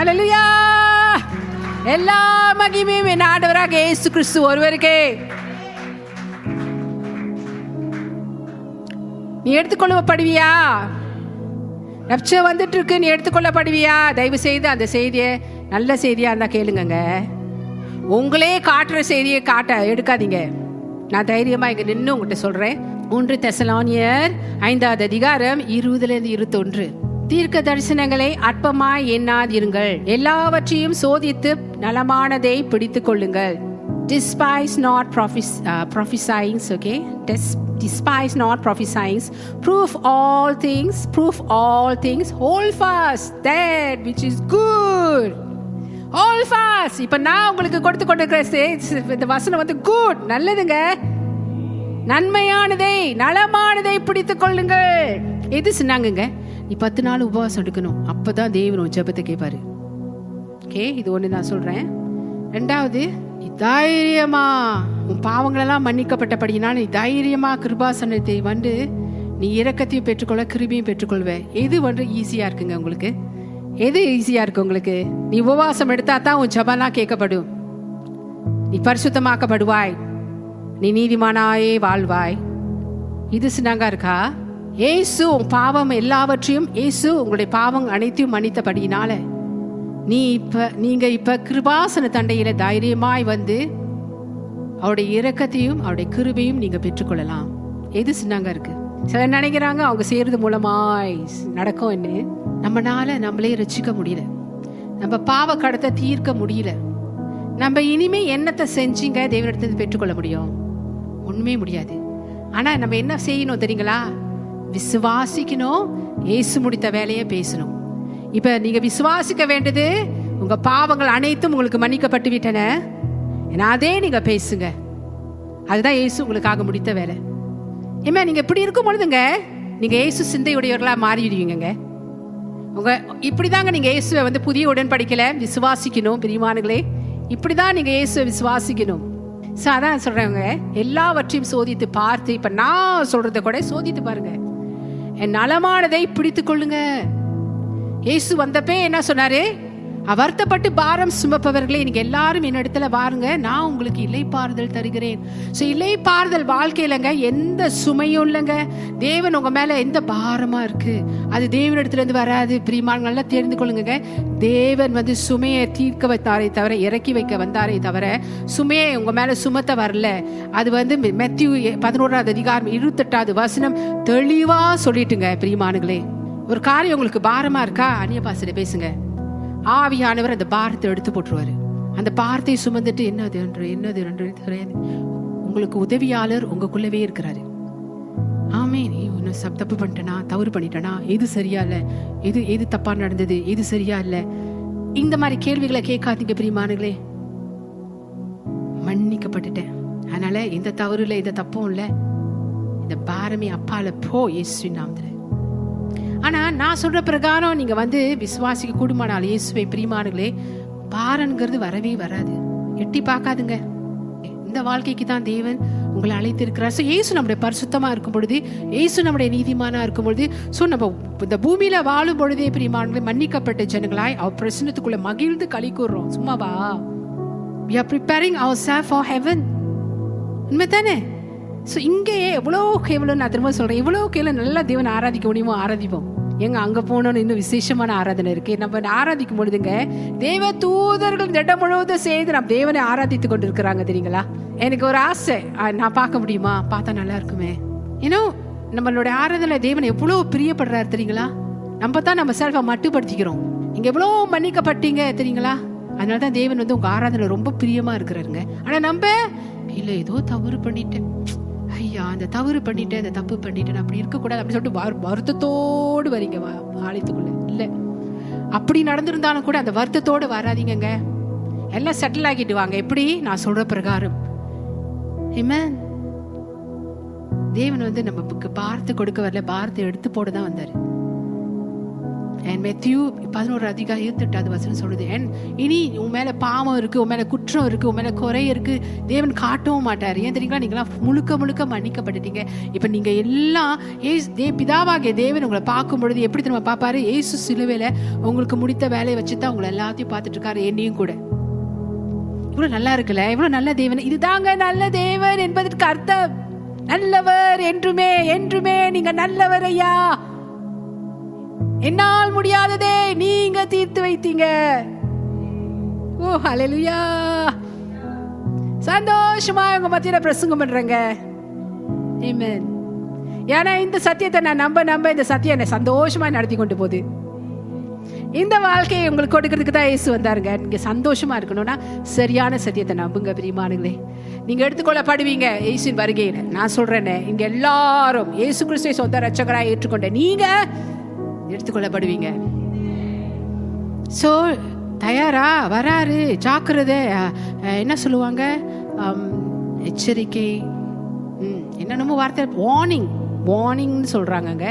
அல்லேலூயா. எல்லா மகிமையும் என் ஆண்டவராக இயேசு கிறிஸ்து ஒருவருக்கே. நீ எடுத்துக்கொள்ளப்படுவியா? ரப்சர் வந்துட்டு இருக்கு, நீ எடுத்துக்கொள்ளப்படுவியா? தயவு செய்து அந்த செய்தியை, நல்ல செய்தியா இருந்தா கேளுங்க. உங்களே காட்டுற செய்தியை எடுக்காதீங்க. நான் தைரியமா இங்க நின்று உங்ககிட்ட சொல்றேன். 1 தெசலோனியர் 5வது அதிகாரம் 20-21. தீர்க்க தரிசனங்களை அற்பமாய் எண்ணாதிருங்கள், எல்லாவற்றையும் சோதித்து நலமானதை பிடித்துக் கொள்ளுங்கள். Despise not prophesying, okay? Despise not prophesying. Prove all things. Hold fast that which is good. Hold fast. இப்ப நான் உங்களுக்கு கொடுத்து கொண்டிருக்கிற இந்த வசனம் வந்து குட், நல்லதுங்க, நன்மையானதை நலமானதை பிடித்துக் கொள்ளுங்கள். எது சொன்னாங்க? நீ 10 நாள் உபவாசம் எடுக்கணும், அப்பதான் தேவன் ஜெபத்தை கேட்பாரு. ஓகே, இது ஒண்ணு நான் சொல்றேன். 2வது, தைரியமா உன் பாவங்களெல்லாம் மன்னிக்கப்பட்டபடியினால் நீ தைரியமா கிருபாசனத்தை வந்து நீ இரக்கத்தையும் பெற்றுக்கொள்ள, கிருபையும் பெற்றுக்கொள்வ. எது வந்து ஈஸியா இருக்குங்க உங்களுக்கு? எது ஈஸியா இருக்கு உங்களுக்கு? நீ உபவாசம் எடுத்தா தான் உன் ஜெபம்லாம் கேட்கப்படும், நீ பரிசுத்தமாக்கப்படுவாய், நீ நீதிமானாயே வாழ்வாய். இது சின்னங்கா இருக்கா? ஏசு உன் பாவம் எல்லாவற்றையும், ஏசு உங்களுடைய பாவம் அனைத்தையும் மன்னித்தபடியினால நீங்க இப்ப கிருபாசன தண்டையில தைரியமாய் வந்து அவருடைய இரக்கத்தையும் அவருடைய கிருபையும் நீங்க பெற்றுக்கொள்ளலாம். எது சின்னங்க இருக்கு? சிலர் நினைக்கிறாங்க அவங்க செய்யறது மூலமாய் நடக்கும் என்ன, நம்மனால நம்மளே ரசிக்க முடியல, நம்ம பாவ கடத்தை தீர்க்க முடியல, நம்ம இனிமே என்னத்தை செஞ்சீங்க தேவனிடத்தை பெற்றுக்கொள்ள முடியும்? ஒண்ணுமே முடியாது. ஆனா நம்ம என்ன செய்யணும் தெரியுங்களா? விசுவாசிக்கணும், இயேசு முடித்த வேலையை பேசணும். இப்ப நீங்க விசுவாசிக்க வேண்டியது, உங்க பாவங்கள் அனைத்தும் உங்களுக்கு மன்னிக்கப்பட்டு விட்டன, அதே நீங்க பேசுங்க. அதுதான் இயேசு உங்களுக்காக முடித்த வேலை. ஏமா நீங்க இப்படி இருக்கும் பொழுதுங்க நீங்க இயேசு சிந்தையுடையவர்களா மாறிடுவீங்க. உங்க இப்படிதாங்க நீங்க இயேசுவை வந்து புதிய உடன்படிக்கையில விசுவாசிக்கணும். பிரியமானங்களே, இப்படிதான் நீங்க இயேசுவை விசுவாசிக்கணும். அதான் சொல்றவங்க, எல்லாவற்றையும் சோதித்து பார்த்து, இப்ப நான் சொல்றத கூட சோதித்து பாருங்க, என் நலமானதை பிடித்துக் கொள்ளுங்க. இயேசு வந்தப்பே என்ன சொன்னாரு? வருத்தப்பட்டு பாரம் சுமப்பவர்களே நீங்க எல்லாரும் என்னிடத்துல வாருங்க, நான் உங்களுக்கு இளைப்பாறுதல் தருகிறேன். இளைப்பாறுதல் வாழ்க்கையிலங்க எந்த சுமையும் இல்லைங்க. தேவன் உங்க மேல எந்த பாரமா இருக்கு, அது தேவனிடத்துல இருந்து வராது. பிரியமானவர்களே, நல்லா தெரிந்து கொள்ளுங்க, தேவன் வந்து சுமையை தீர்க்க வைத்தாரே தவிர, இறக்கி வைக்க வந்தாரே தவிர சுமையை உங்க மேல சுமத்த வரல. அது வந்து மத்தேயு 11வது அதிகாரம் 28வது வசனம் தெளிவா சொல்லிட்டுங்க. பிரியமானவர்களே, ஒரு காரியம் உங்களுக்கு பாரமா இருக்கா, அந்நிய பாஷையில பேசுங்க. ஆவியானவர் அந்த பாரத்தை எடுத்து போட்டுருவாரு. அந்த பாரத்தை சுமந்துட்டு என்னது உங்களுக்கு உதவியாளர் உங்களுக்குள்ளவே இருக்கிறாரு. ஆமே, நீ தப்பு பண்ணிட்டனா, தவறு பண்ணிட்டனா, எது சரியா இல்ல, எது தப்பா நடந்தது, எது சரியா இல்ல, இந்த மாதிரி கேள்விகளை கேட்காதீங்க. பிரியமானங்களே, மன்னிக்கப்பட்டுட்டேன், அதனால எந்த தவறு இல்லை, எந்த தப்பும் இல்லை, இந்த பாரமே அப்பால போ இயேசு நாமத்துல. ஆனா நான் சொல்ற பிரகாரம் நீங்க வந்து விசுவாசிக்க கூடுமானால் இயேசுவை, பிரியமானங்களே, பாரங்கிறது வரவே வராது. எட்டி பார்க்காதுங்க. இந்த வாழ்க்கைக்கு தான் தேவன் உங்களை அழைத்திருக்கிறார். இயேசு நம்முடைய பரிசுத்தமா இருக்கும் பொழுது, இயேசு நம்முடைய நீதிமானா இருக்கும் பொழுது, நம்ம இந்த பூமியில வாழும் பொழுதே பிரியமானங்களே மன்னிக்கப்பட்ட ஜனங்களாய் அவர் பிரசன்னத்துக்குள்ள மகிழ்ந்து களி கூறுறோம். சும்மாவா? we are preparing ourselves for heaven. உண்மைதானே? இங்கேயே எவ்வளோ நான் திரும்ப சொல்றேன், எவ்வளோக்கு நல்லா தேவனை ஆராதிக்க முடியுமோ ஆராதிப்போம். எங்க அங்க போனோன்னு இன்னும் விசேஷமான ஆராதனை இருக்கு. நம்ம ஆராதிக்கும் பொழுதுங்க தேவ தூதர்கள் திட்டம் முழுவதும் செய்து நம்ம தேவனை ஆராதித்து கொண்டு இருக்கிறாங்க. தெரியுங்களா? எனக்கு ஒரு ஆசை, நான் பார்க்க முடியுமா? பார்த்தா நல்லா இருக்குமே. ஏன்னா நம்மளுடைய ஆராதனை தேவன் எவ்வளவு பிரியப்படுறாரு தெரியுங்களா? நம்ம தான் நம்ம செல்ஃபை மட்டுப்படுத்திக்கிறோம். நீங்க எவ்வளோ மன்னிக்கப்பட்டீங்க தெரியுங்களா? அதனாலதான் தேவன் வந்து உங்க ஆராதனை ரொம்ப பிரியமா இருக்கிறாருங்க. ஆனா நம்ம இல்ல, ஏதோ தவறு பண்ணிட்டேன், ஐயா அந்த தவறு பண்ணிட்டேன், அந்த தப்பு பண்ணிட்டேன், அப்படி இருக்கக்கூடாது அப்படி சொல்லிட்டு வருத்தத்தோடு வரீங்க ஆலயத்துக்குள்ள. இல்ல, அப்படி நடந்திருந்தாலும் கூட அந்த வருத்தத்தோடு வராதீங்க. எல்லாம் செட்டில் ஆகிட்டு வாங்க. எப்படி? நான் சொல்ற பிரகாரம். ஆமென். தேவன் வந்து நமக்கு பாரத்தை கொடுக்க வரல, பாரத்தை எடுத்து போட தான் வந்தாரு. And Matthew 11:28 சொல்லுது, and இனி உன் மேல பாவம் இருக்கு, உன் மேல குற்றம் இருக்கு, உன் மேல குறை இருக்கு, தேவன் காட்டவும் மாட்டார். ஏன் தெரியுங்களா? நீங்களாம் முழுக்க முழுக்க மன்னிக்கப்பட்டுட்டீங்க. இப்ப நீங்க எல்லாம் பிதாவாகிய தேவன் உங்களை பார்க்கும் பொழுது எப்படி தெரியுமா பார்ப்பாரு? இயேசு சிலுவையில உங்களுக்கு முடித்த வேலையை வச்சுதான் உங்களை எல்லாத்தையும் பார்த்துட்டு இருக்காரு, என்னையும் கூட. இவ்வளவு நல்லா இருக்குல்ல, இவ்வளவு நல்ல தேவன். இதுதாங்க நல்ல தேவன் என்பதற்கு அர்த்தம். நல்லவர், என்றுமே என்றுமே நீங்க நல்லவர் ஐயா, என்னால் முடியாததே நீங்க தீர்த்து வைத்தீங்க. ஓ ஹல்லேலூயா. சந்தோஷமா உங்க மத்தியில பிரசங்கம் பண்றேங்க. ஆமென். ஏன்னா இந்த சத்தியத்தை நான் நம்ப இந்த சத்தியம் என்னை சந்தோஷமா நடத்தி கொண்டு போகுது. இந்த வாழ்க்கையை உங்களுக்கு கொடுக்கறதுக்கு தான் இயேசு வந்தாருங்க. நீங்க சந்தோஷமா இருக்கணும்னா சரியான சத்தியத்தை நம்புங்க பிரியமானங்களே. நீங்க எடுத்துக்கொள்ளப்படுவீங்க இயேசுவின் வருகையில. நான் சொல்றேனே, இங்க எல்லாரும் இயேசு கிறிஸ்துவை சொந்த ரட்சகராய் ஏற்றுக்கொண்ட நீங்க எடுத்துக்கொள்ளப்படுவீங்க. சோ தயாரா? வராரு, ஜாக்கிரதை. என்ன சொல்லுவாங்க? எச்சரிக்கை, என்னென்னமோ வார்த்தை, வார்னிங்னு சொல்றாங்க.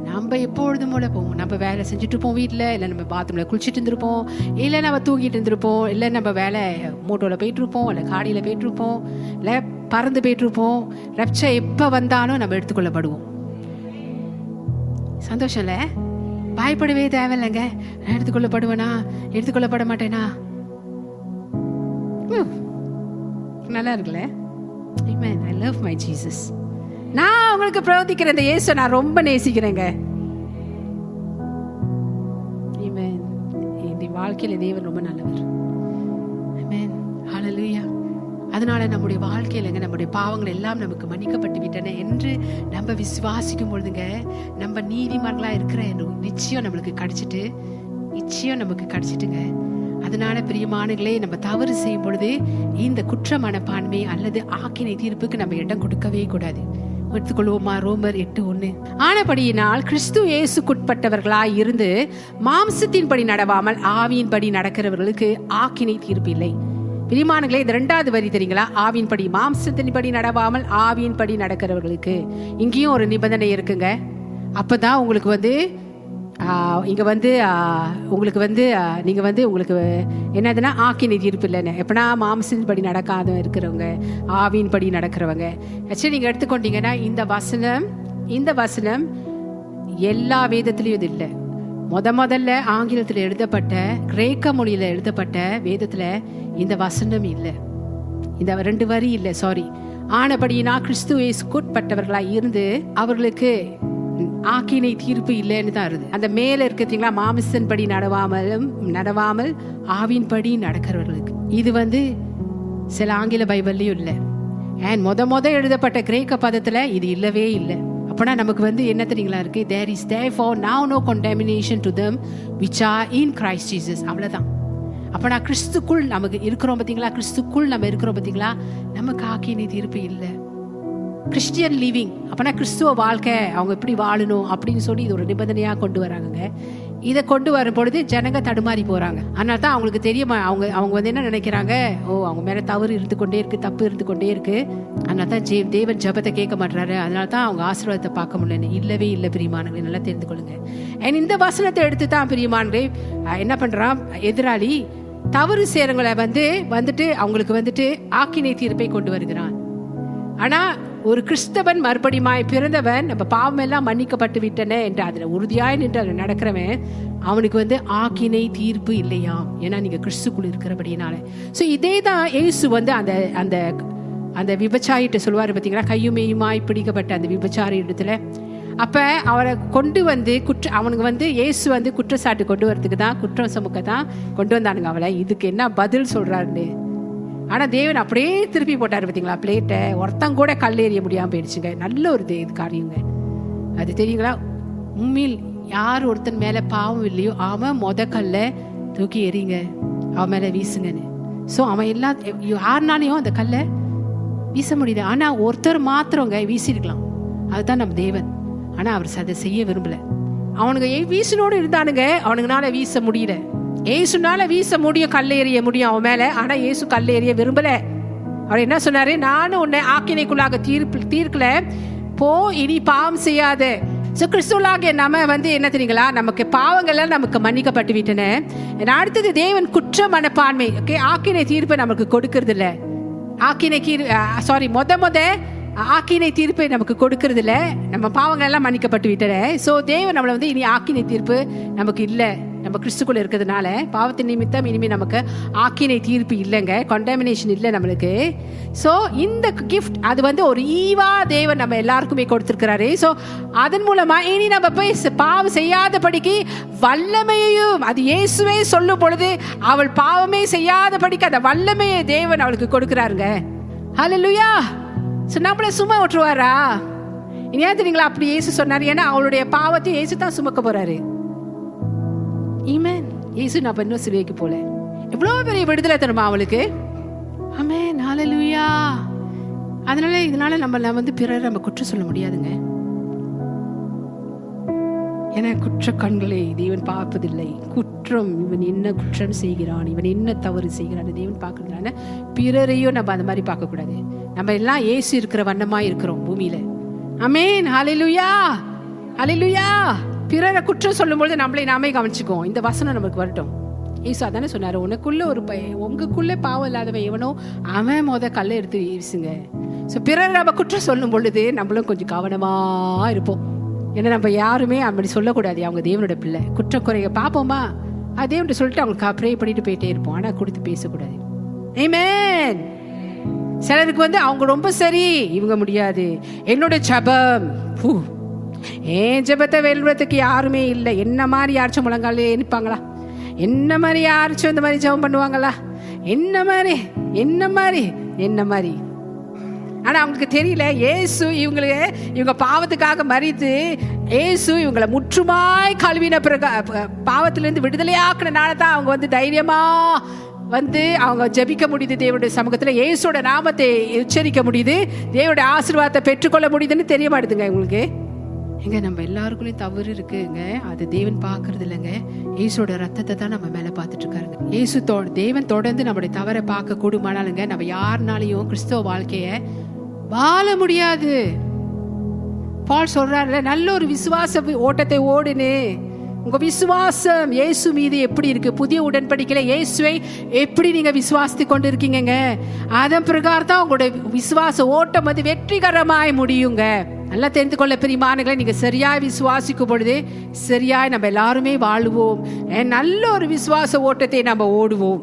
நம்ம எப்பொழுதும் போல போவோம். நம்ம வேலை செஞ்சுட்டு இருப்போம் வீட்டில், இல்லை நம்ம பாத்ரூம்ல குளிச்சுட்டு இருந்திருப்போம், இல்லை நம்ம தூங்கிட்டு இருந்திருப்போம், இல்லை நம்ம வேலை மோட்டோவில் போயிட்டு இருப்போம், இல்லை காடியில் போயிட்டு இருப்போம், இல்லை பறந்து போயிட்டு இருப்போம். ரப்சை எப்போ வந்தாலும் நம்ம எடுத்துக்கொள்ளப்படுவோம். சந்தோஷம் இல்லை? பயப்படவே தேவையில்லைங்க. நான் எடுத்துக்கொள்ளப்படுவேனா, எடுத்துக்கொள்ளப்பட மாட்டேனா? நல்லா இருக்குல்ல? Amen. I love my Jesus. நான் உங்களுக்கு பிரவர்த்திக்கிற இந்த இயேசு நான் ரொம்ப நேசிக்கிறேங்க. Amen. இந்த வாழ்க்கையில தேவன் ரொம்ப நல்லவர். Amen. Hallelujah. அதனால நம்முடைய வாழ்க்கையிலங்க நம்முடைய பாவங்கள் எல்லாம் நமக்கு மன்னிக்கப்பட்டு விட்டன என்று நம்ம விசுவாசிக்கும் பொழுதுங்க, நம்ம நீதிமான்களா இருக்கிற நிச்சயம் நம்மளுக்கு கிடைச்சிட்டு, நிச்சயம் நமக்கு கிடைச்சிட்டுங்க. அதனால பிரியமானங்களே, நம்ம தவறு செய்யும் பொழுது இந்த குற்ற மனப்பான்மை அல்லது ஆக்கினை தீர்ப்புக்கு நம்ம இடம் கொடுக்கவே கூடாது. எடுத்துக்கொள்வோமா? ரோமர் 8:1. ஆனபடியினால் கிறிஸ்து இயேசுக்குட்பட்டவர்களாய் இருந்து மாம்சத்தின்படி நடவாமல் ஆவியின்படி நடக்கிறவர்களுக்கு ஆக்கினை தீர்ப்பு இல்லை. பிரியமானங்களே, இந்த 2வது வரி தெரியுங்களா? ஆவியின்படி, மாம்சத்தின்படி நடவாமல் ஆவியின்படி நடக்கிறவர்களுக்கு. இங்கேயும் ஒரு நிபந்தனை இருக்குங்க. அப்பதான் உங்களுக்கு வந்து இங்க வந்து உங்களுக்கு வந்து நீங்க வந்து உங்களுக்கு என்னதுன்னா ஆக்கினை தீர்ப்பு இல்லைன்னு. எப்படின்னா மாம்சத்தின்படி நடக்காத இருக்கிறவங்க, ஆவியின்படி நடக்கிறவங்க. ஆக்சுவலி நீங்க எடுத்துக்கொண்டீங்கன்னா இந்த வசனம் எல்லா வேதத்திலையும் இது இல்லை. முதல்ல ஆங்கிலத்தில் எழுதப்பட்ட, கிரேக்க மொழியில எழுதப்பட்ட வேதத்துல இந்த வசனம் இல்லை, இந்த 2 வரி இல்லை. சாரி. ஆனபடியினா கிறிஸ்து இயேசுக்குட்பட்டவர்களாய் இருந்து அவர்களுக்கு ஆக்கினை தீர்ப்பு இல்லைன்னு தான் வருது. அந்த மேல இருக்கிறீங்களா, மாமிசன்படி நடவாமல் ஆவின்படி நடக்கிறவர்களுக்கு. இது வந்து சில ஆங்கில பைபிள்லயும் இல்லை. அண்ட் முத எழுதப்பட்ட கிரேக்க பதத்துல இது இல்லவே இல்லை. அப்பனா நமக்கு வந்து என்ன தெரியுங்களா இருக்கு? There is therefore now no condemnation to them which are in Christ Jesus. அவ்வளவுதான். அப்பனா கிறிஸ்துக்குள் நமக்கு இருக்கிறோம் பார்த்தீங்களா? கிறிஸ்துக்குள் நம்ம இருக்கிறோம் பார்த்தீங்களா? நமக்கு ஆக்கினை தீர்ப்பு இல்லை. கிறிஸ்டியன் லிவிங், அப்பனா கிறிஸ்துவ வாழ்க்கை அவங்க எப்படி வாழணும் அப்படின்னு சொல்லி இது ஒரு நிபந்தனையா கொண்டு வராங்க. இதை கொண்டு வரும் பொழுது ஜனங்க தடுமாறி போறாங்க. அதனால தான் அவங்களுக்கு தெரியுமா, அவங்க வந்து என்ன நினைக்கிறாங்க? அவங்க மேல தவறு இருந்து கொண்டே இருக்கு, தப்பு இருந்து கொண்டே இருக்கு. அதனால தான் தேவன் ஜெபத்தை கேட்க மாட்டாரு. அதனால தான் அவங்க ஆசீர்வாதத்தை பார்க்க முடியல. இல்லவே இல்லை பிரியமானங்களே, நல்லா தெரிந்து கொள்ளுங்க. இந்த வசனத்தை எடுத்து தான் பிரியமானங்களே என்ன பண்றான் எதிராளி? தவறு செய்றவங்களை வந்துட்டு அவங்களுக்கு வந்துட்டு ஆக்கினை தீர்ப்பை கொண்டு வருகிறான். ஆனா ஒரு கிறிஸ்தவன் மறுபடியுமாய் பிறந்தவன், நம்ம பாவம் எல்லாம் மன்னிக்கப்பட்டு விட்டன என்று அதுல உறுதியாய் நின்று அதில் நடக்கிறவன், அவனுக்கு வந்து ஆக்கினை தீர்ப்பு இல்லையா? ஏன்னா நீங்க கிறிஸ்துக்குள் இருக்கிறபடினால. ஸோ இதே தான் இயேசு வந்து அந்த அந்த அந்த விபச்சாரிட்ட சொல்லுவாரு பார்த்தீங்களா? கையுமையுமாய் பிடிக்கப்பட்ட அந்த விபச்சாரி இடத்துல. அப்ப அவரை கொண்டு வந்து அவனுக்கு வந்து இயேசு வந்து குற்றச்சாட்டு கொண்டு வரதுக்கு தான், குற்றம் சுமக்க தான் கொண்டு வந்தானுங்க அவளை. இதுக்கு என்ன பதில் சொல்றாருன்னு. ஆனா தேவன் அப்படியே திருப்பி போட்டாரு பார்த்தீங்களா பிளேட்டை. ஒருத்தன் கூட கல் எறிய முடியாம போயிடுச்சுங்க. நல்ல ஒரு காரியங்க அது, தெரியுங்களா? உண்மையில் யார் ஒருத்தன் மேல பாவம் இல்லையோ அவன் கல்ல தூக்கி எறிங்க, அவன் மேல வீசுங்கன்னு. ஸோ அவன் யாருனாலையும் அந்த கல்லை வீச முடியுது. ஆனா ஒருத்தர் மாத்திரங்க வீசிருக்கலாம், அதுதான் நம்ம தேவன். ஆனா அவர் அதை செய்ய விரும்பல. அவனுங்க வீசனோடு இருந்தானுங்க, அவனுங்கனால வீச முடியல. ஏசுனால வீச முடியும், கல்லை எறிய முடியும் அவன் மேல. ஆனா ஏசு கல்லை எறிய விரும்பல. அவர் என்ன சொன்னாரு? நானும் உன்னை ஆக்கினைக்குள்ளாக தீர்க்கல, போ, இனி பாவம் செய்யாத, ஸோ கிறிஸ்துவலாகிய நம்ம வந்து என்ன தெரியுங்களா, நமக்கு பாவங்கள்லாம் நமக்கு மன்னிக்கப்பட்டு விட்டன. அடுத்தது தேவன் குற்ற மனப்பான்மை, ஓகே, ஆக்கினை தீர்ப்பை நமக்கு கொடுக்கறது இல்லை. ஆக்கினை தீர்ப்பை நமக்கு கொடுக்கறது இல்லை. நம்ம பாவங்கள் எல்லாம் மன்னிக்கப்பட்டு விட்டன. ஸோ தேவன் நம்மளை வந்து இனி ஆக்கினை தீர்ப்பு நமக்கு இல்லை. நம்ம கிறிஸ்துக்குள்ள இருக்கிறதுனால பாவத்தின் நிமித்தம் இனிமேல் நமக்கு ஆக்கினை தீர்ப்பு இல்லைங்க, கண்டாமினேஷன் இல்லை நம்மளுக்கு. ஸோ இந்த கிஃப்ட் அது வந்து ஒரு ஈவா தேவன் நம்ம எல்லாருக்குமே கொடுத்துருக்கிறாரு. ஸோ அதன் மூலமா இனி நம்ம போய் பாவம் செய்யாதபடிக்கு வல்லமையையும், அது இயேசுவே சொல்லும் பொழுது அவள் பாவமே செய்யாதபடிக்கு அந்த வல்லமையை தேவன் அவளுக்கு கொடுக்கிறாருங்க. ஹல்லேலூயா. ஸோ நம்மளை சும்மா விட்டுருவாரா? இனி ஏன் தெரியுங்களா அப்படி இயேசு சொன்னார்? ஏன்னா அவளுடைய பாவத்தை இயேசு தான் சுமக்க போறாரு. ஆமென். இயேசு நான் இன்னும் சிலுவைக்கு போல, எவ்வளவு பெரிய விடுதலை தருமா அவளுக்கு. ஆமென். ஹல்லேலூயா. இதனால நம்ம வந்து பிறர் நம்ம குற்றம் சொல்ல முடியாதுங்க. ஏன்னா குற்ற கண்களை தேவன் பார்ப்பதில்லை. குற்றம், இவன் என்ன குற்றம் செய்கிறான், இவன் என்ன தவறு செய்கிறான் தேவன் பார்க்கறதுனால பிறரையும் நம்ம அந்த மாதிரி பார்க்க கூடாது. நம்ம எல்லாம் இயேசு இருக்கிற வண்ணமா இருக்கிறோம் பூமியில. ஆமென். ஹல்லேலூயா. ஹல்லேலூயா. பிறரை குற்றம் சொல்லும்போது நம்மளை நாமே கவனிச்சுக்கோம். இந்த வசனம் நமக்கு வரட்டும். இயேசு அதானே சொன்னாரு, உனக்குள்ள உங்களுக்குள்ள பாவம் இல்லாதவன் எவனோ அவன் கல்லை எடுத்து வீசுங்க. ஸோ பிறர் நம்ம குற்றம் சொல்லும் பொழுது நம்மளும் கொஞ்சம் கவனமா இருப்போம். ஏன்னா நம்ம யாருமே அப்படி சொல்லக்கூடாது. அவங்க தேவனோட பிள்ளை. குற்றக்குறைய பார்ப்போமா, தேவன்கிட்ட சொல்லிட்டு அவங்களுக்கு ப்ரே பண்ணிட்டு போயிட்டே இருப்போம். ஆனால் கொடுத்து பேசக்கூடாது. ஆமென். சிலருக்கு வந்து அவங்க ரொம்ப சரி, இவங்க முடியாது. என்னோட ஜெபம், ஏன் ஜெபத்தை வெல்வதற்கு யாருமே இல்லை. என்ன மாதிரி யாராச்சும் முழங்காலே நிற்பாங்களா? என்ன மாதிரி யாராச்சும் இந்த மாதிரி ஜெபம் பண்ணுவாங்களா? என்ன மாதிரி. ஆனா அவங்களுக்கு தெரியல, இயேசு இவங்க பாவத்துக்காக மரித்து இயேசு இவங்களை முற்றுமாய் கழுவின பிறகு பாவத்திலிருந்து விடுதலையாக்குனால தான் அவங்க வந்து தைரியமா வந்து அவங்க ஜெபிக்க முடியுது. தேவனுடைய சமூகத்தில் இயேசுவோட நாமத்தை உச்சரிக்க முடியுது. தேவனுடைய ஆசீர்வாதத்தை பெற்றுக்கொள்ள முடியுதுன்னு தெரிய மாட்டுதுங்க உங்களுக்கு. எங்க நம்ம எல்லாருக்குள்ளயும் தவறு இருக்குங்க, அது தேவன் பார்க்கறது இல்லைங்க. இயேசுவோட ரத்தத்தை தான் நம்ம மேல பார்த்துட்டு இருக்காருங்க. தேவன் தொடர்ந்து நம்மளுடைய தவறை பார்க்க கூடுமானாலுங்க நம்ம யாருனாலையும் கிறிஸ்தவ வாழ்க்கைய வாழ முடியாது. பால் சொல்றாருல, நல்ல ஒரு விசுவாச ஓட்டத்தை ஓடுன்னு. உங்க விசுவாசம் இயேசு மீது எப்படி இருக்கு? புதிய உடன்படிக்கையில இயேசுவை எப்படி நீங்க விசுவாசித்து கொண்டு இருக்கீங்க? அதன் பிரகாரம் தான் உங்களுடைய விசுவாச ஓட்டம் வந்து வெற்றிகரமாய் முடியுங்க. நல்லா தெரிந்து கொள்ள பிரியமானவர்களே, நீங்க சரியாய் விசுவாசிக்கும் பொழுது சரியாய் நம்ம எல்லாருமே வாழுவோம். நல்ல ஒரு விசுவாச ஓட்டத்தை நம்ம ஓடுவோம்.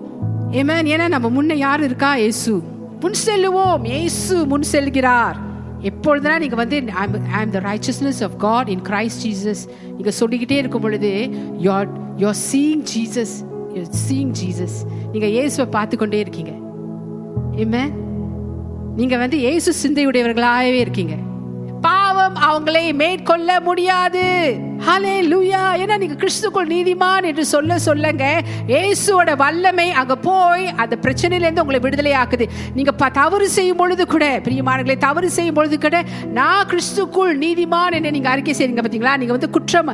ஆமென். ஏன்னா நம்ம முன்ன யார் இருக்கா? இயேசு. முன் செல்லுவோம். இயேசு முன் செல்கிறார். எப்பொழுதுனா நீங்க வந்து I am the righteousness of God in Christ Jesus நீங்க சொல்லிக்கிட்டே இருக்கும் பொழுது you're seeing Jesus. நீங்க இயேசுவை பார்த்து கொண்டே இருக்கீங்க. ஆமென். நீங்க வந்து இயேசு சிந்தையுடையவர்களாகவே இருக்கீங்க. பாவம் அவங்களை மேற்கொள்ள முடியாது. ஹல்லேலூயா. ஏன்னா நீங்க கிறிஸ்துக்குள் நீதிமான் என்று சொல்லுங்க, இயேசுவோட வல்லமை அங்க போய் அந்த பிரச்சனையில இருந்து உங்களை விடுதலை ஆக்குது. நீங்க தவறு செய்யும் பொழுது கூட, பிரியமானவர்களே, தவறு செய்யும் பொழுது கூட நான் கிறிஸ்துக்குள் நீதிமான் என்று நீங்க அறிக்கை செய்றீங்க பாத்தீங்களா? நீங்க வந்து குற்றம்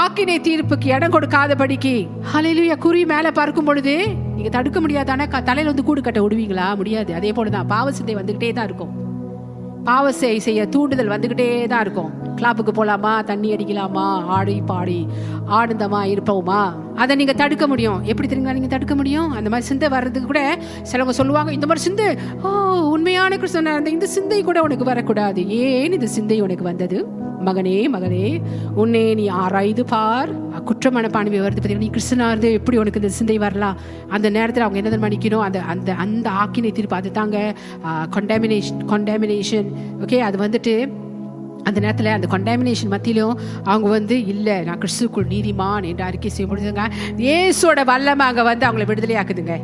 ஆக்கினை தீர்ப்புக்கு இடம் கொடுக்காதபடிக்கு, ஹல்லேலூயா, குறி மேல பார்க்கும் பொழுது நீங்க தடுக்க முடியாதான? தலையில வந்து கூடு கட்ட விடுவீங்களா? முடியாது. அதே போலதான் பாவ சிந்தை வந்துகிட்டே தான் இருக்கும். பாவ செய்ய தூண்டுதல் வந்துகிட்டே தான் இருக்கும். கிளாப்புக்கு போலாமா, தண்ணி அடிக்கலாமா, ஆடி பாடி ஆனந்தமா இருப்போமா, அதை நீங்க தடுக்க முடியும். எப்படி தெரியுங்களா நீங்க தடுக்க முடியும்? அந்த மாதிரி சிந்தை வர்றதுக்கு கூட சிலவங்க சொல்லுவாங்க, இந்த மாதிரி சிந்தை உண்மையான கிறிஸ்தவன் இந்த சிந்தை கூட உனக்கு வரக்கூடாது. ஏன் இந்த சிந்தை உனக்கு வந்தது? மகனே உன்னை நீ ஆராய்ந்து பார். குற்ற மனப்பான்மை வருது பார்த்தீங்கன்னா, நீ கிறிஸ்தனா இருந்து எப்படி உனக்கு இந்த சிந்தை வரலாம்? அந்த நேரத்தில் அவங்க என்ன மன்னிக்கணும்? அந்த ஆக்கினை தீர்ப்பு, அது தாங்க கண்டாமினேஷன். ஓகே, அது வந்துட்டு அந்த நேரத்தில் அந்த கண்டாமினேஷன் மத்தியிலும் அவங்க வந்து இல்லை, நான் கிறிஸ்துக்குள் நீதிமான் என்று அறிக்கை செய்ய முடியுதுங்க. இயேசுவோட வல்லமை அங்கே வந்து அவங்களை விடுதலை ஆக்குதுங்க.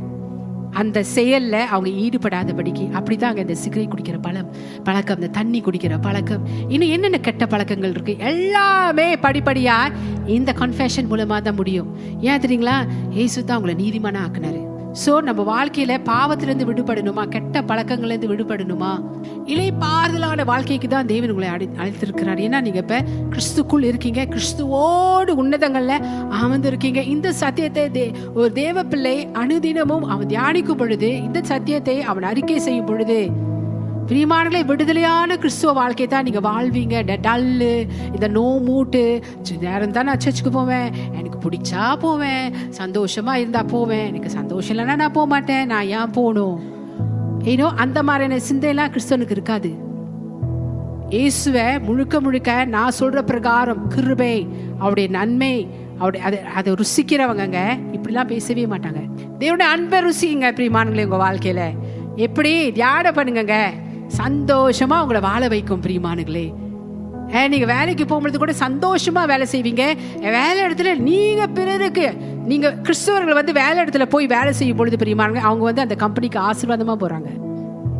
அந்த செயல்ல அவங்க ஈடுபடாதபடிக்கு. அப்படிதான் இந்த சிகரெட் குடிக்கிற பழக்கம், இந்த தண்ணி குடிக்கிற பழக்கம், இன்னும் என்னென்ன கெட்ட பழக்கங்கள் இருக்கு, எல்லாமே படிப்படியா இந்த கன்ஃபெஷன் மூலமா தான் முடியும். ஏன் தெரியுங்களா? இயேசு தான் அவங்களை நீதிமானா ஆக்குனாரு. சோ நம்ம வாழ்க்கையில பாவத்திலிருந்து விடுபடணுமா, கெட்ட பழக்கங்கள்ல இருந்து விடுபடணுமா, இளைப்பாறுதலான வாழ்க்கைக்கு தான் தேவன் உங்களை அழைத்திருக்கிறார். ஏன்னா நீங்க இப்ப கிறிஸ்துக்குள் இருக்கீங்க, கிறிஸ்துவோடு உன்னதங்கள்ல அமர்ந்து இருக்கீங்க. இந்த சத்தியத்தை ஒரு தேவ பிள்ளை அனுதினமும் அவன் தியானிக்கும் பொழுது, இந்த சத்தியத்தை அவன் அறிக்கை செய்யும் பொழுது பிரியமானங்களே, விடுதலையான கிறிஸ்துவ வாழ்க்கை தான் நீங்க வாழ்வீங்க. டல்லு, இந்த நோ மூட்டு, நேரம் தான் நான் சர்ச்சுக்கு போவேன், எனக்கு பிடிச்சா போவேன், சந்தோஷமா இருந்தா போவேன், எனக்கு சந்தோஷம் இல்லைன்னா நான் போக மாட்டேன், நான் ஏன் போகணும், ஏனோ அந்த மாதிரியான சிந்தையெல்லாம் கிறிஸ்தவனுக்கு இருக்காது. இயேசுவை முழுக்க முழுக்க நான் சொல்ற பிரகாரம் கிருபை, அவருடைய நன்மை, அவருடைய அதை ருசிக்கிறவங்க இப்படிலாம் பேசவே மாட்டாங்க. தேவனுடைய அன்பை ருசிங்க பிரியமானங்களே. உங்க வாழ்க்கையில எப்படி தியானம் பண்ணுங்க, சந்தோஷமா உங்களை வாழ வைக்கும் பிரியமானங்களே. நீங்க வேலைக்கு போகும்போது கூட சந்தோஷமா வேலை செய்வீங்க. வேலை இடத்துல நீங்க பிறருக்கு, நீங்க கிறிஸ்தவர்கள் வந்து வேலை இடத்துல போய் வேலை செய்யும் பொழுது பிரியமானங்க, அவங்க வந்து அந்த கம்பெனிக்கு ஆசீர்வாதமா போறாங்க.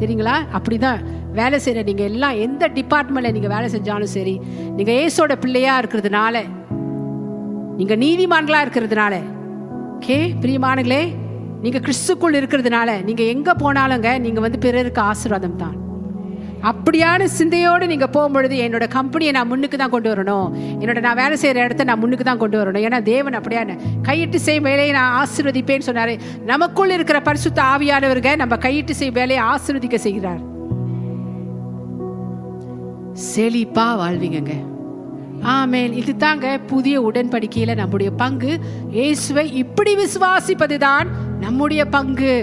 தெரியுங்களா? அப்படிதான் வேலை செய்யற நீங்க எல்லாம் எந்த டிபார்ட்மெண்ட்ல நீங்க வேலை செஞ்சாலும் சரி, நீங்க இயேசுவோட பிள்ளையா இருக்கிறதுனால, நீங்க நீதிமான்களா இருக்கிறதுனால, பிரியமானங்களே, நீங்க கிறிஸ்துக்குள் இருக்கிறதுனால, நீங்க எங்க போனாலுங்க நீங்க வந்து பிறருக்கு ஆசீர்வாதம் தான். அப்படியான சிந்தையோடு நீங்க போகும்பொழுது, என்னோட கம்பெனியை நான் முன்னுக்கு தான் கொண்டு வரணும், என்னோட நான் வேலை செய்யற இடத்த நான் முன்னுக்கு தான் கொண்டு வரணும். ஏன்னா தேவன் அப்படியான கையிட்டு செய்யும் வேலையை நான் ஆசீர்வதிப்பேன்னு சொன்னாரு. நமக்குள் இருக்கிற பரிசுத்த ஆவியானவர்கள் நம்ம கையிட்டு செய்யும் வேலையை ஆசீர்வதிக்க செய்கிறார். செழிப்பா வாழ்வீங்க. ஆமென். இது தாங்க புதிய உடன்படிக்கையில நம்முடைய பங்கு. இயேசுவை இப்படி விசுவாசிப்பதுதான் நம்முடைய பங்கு.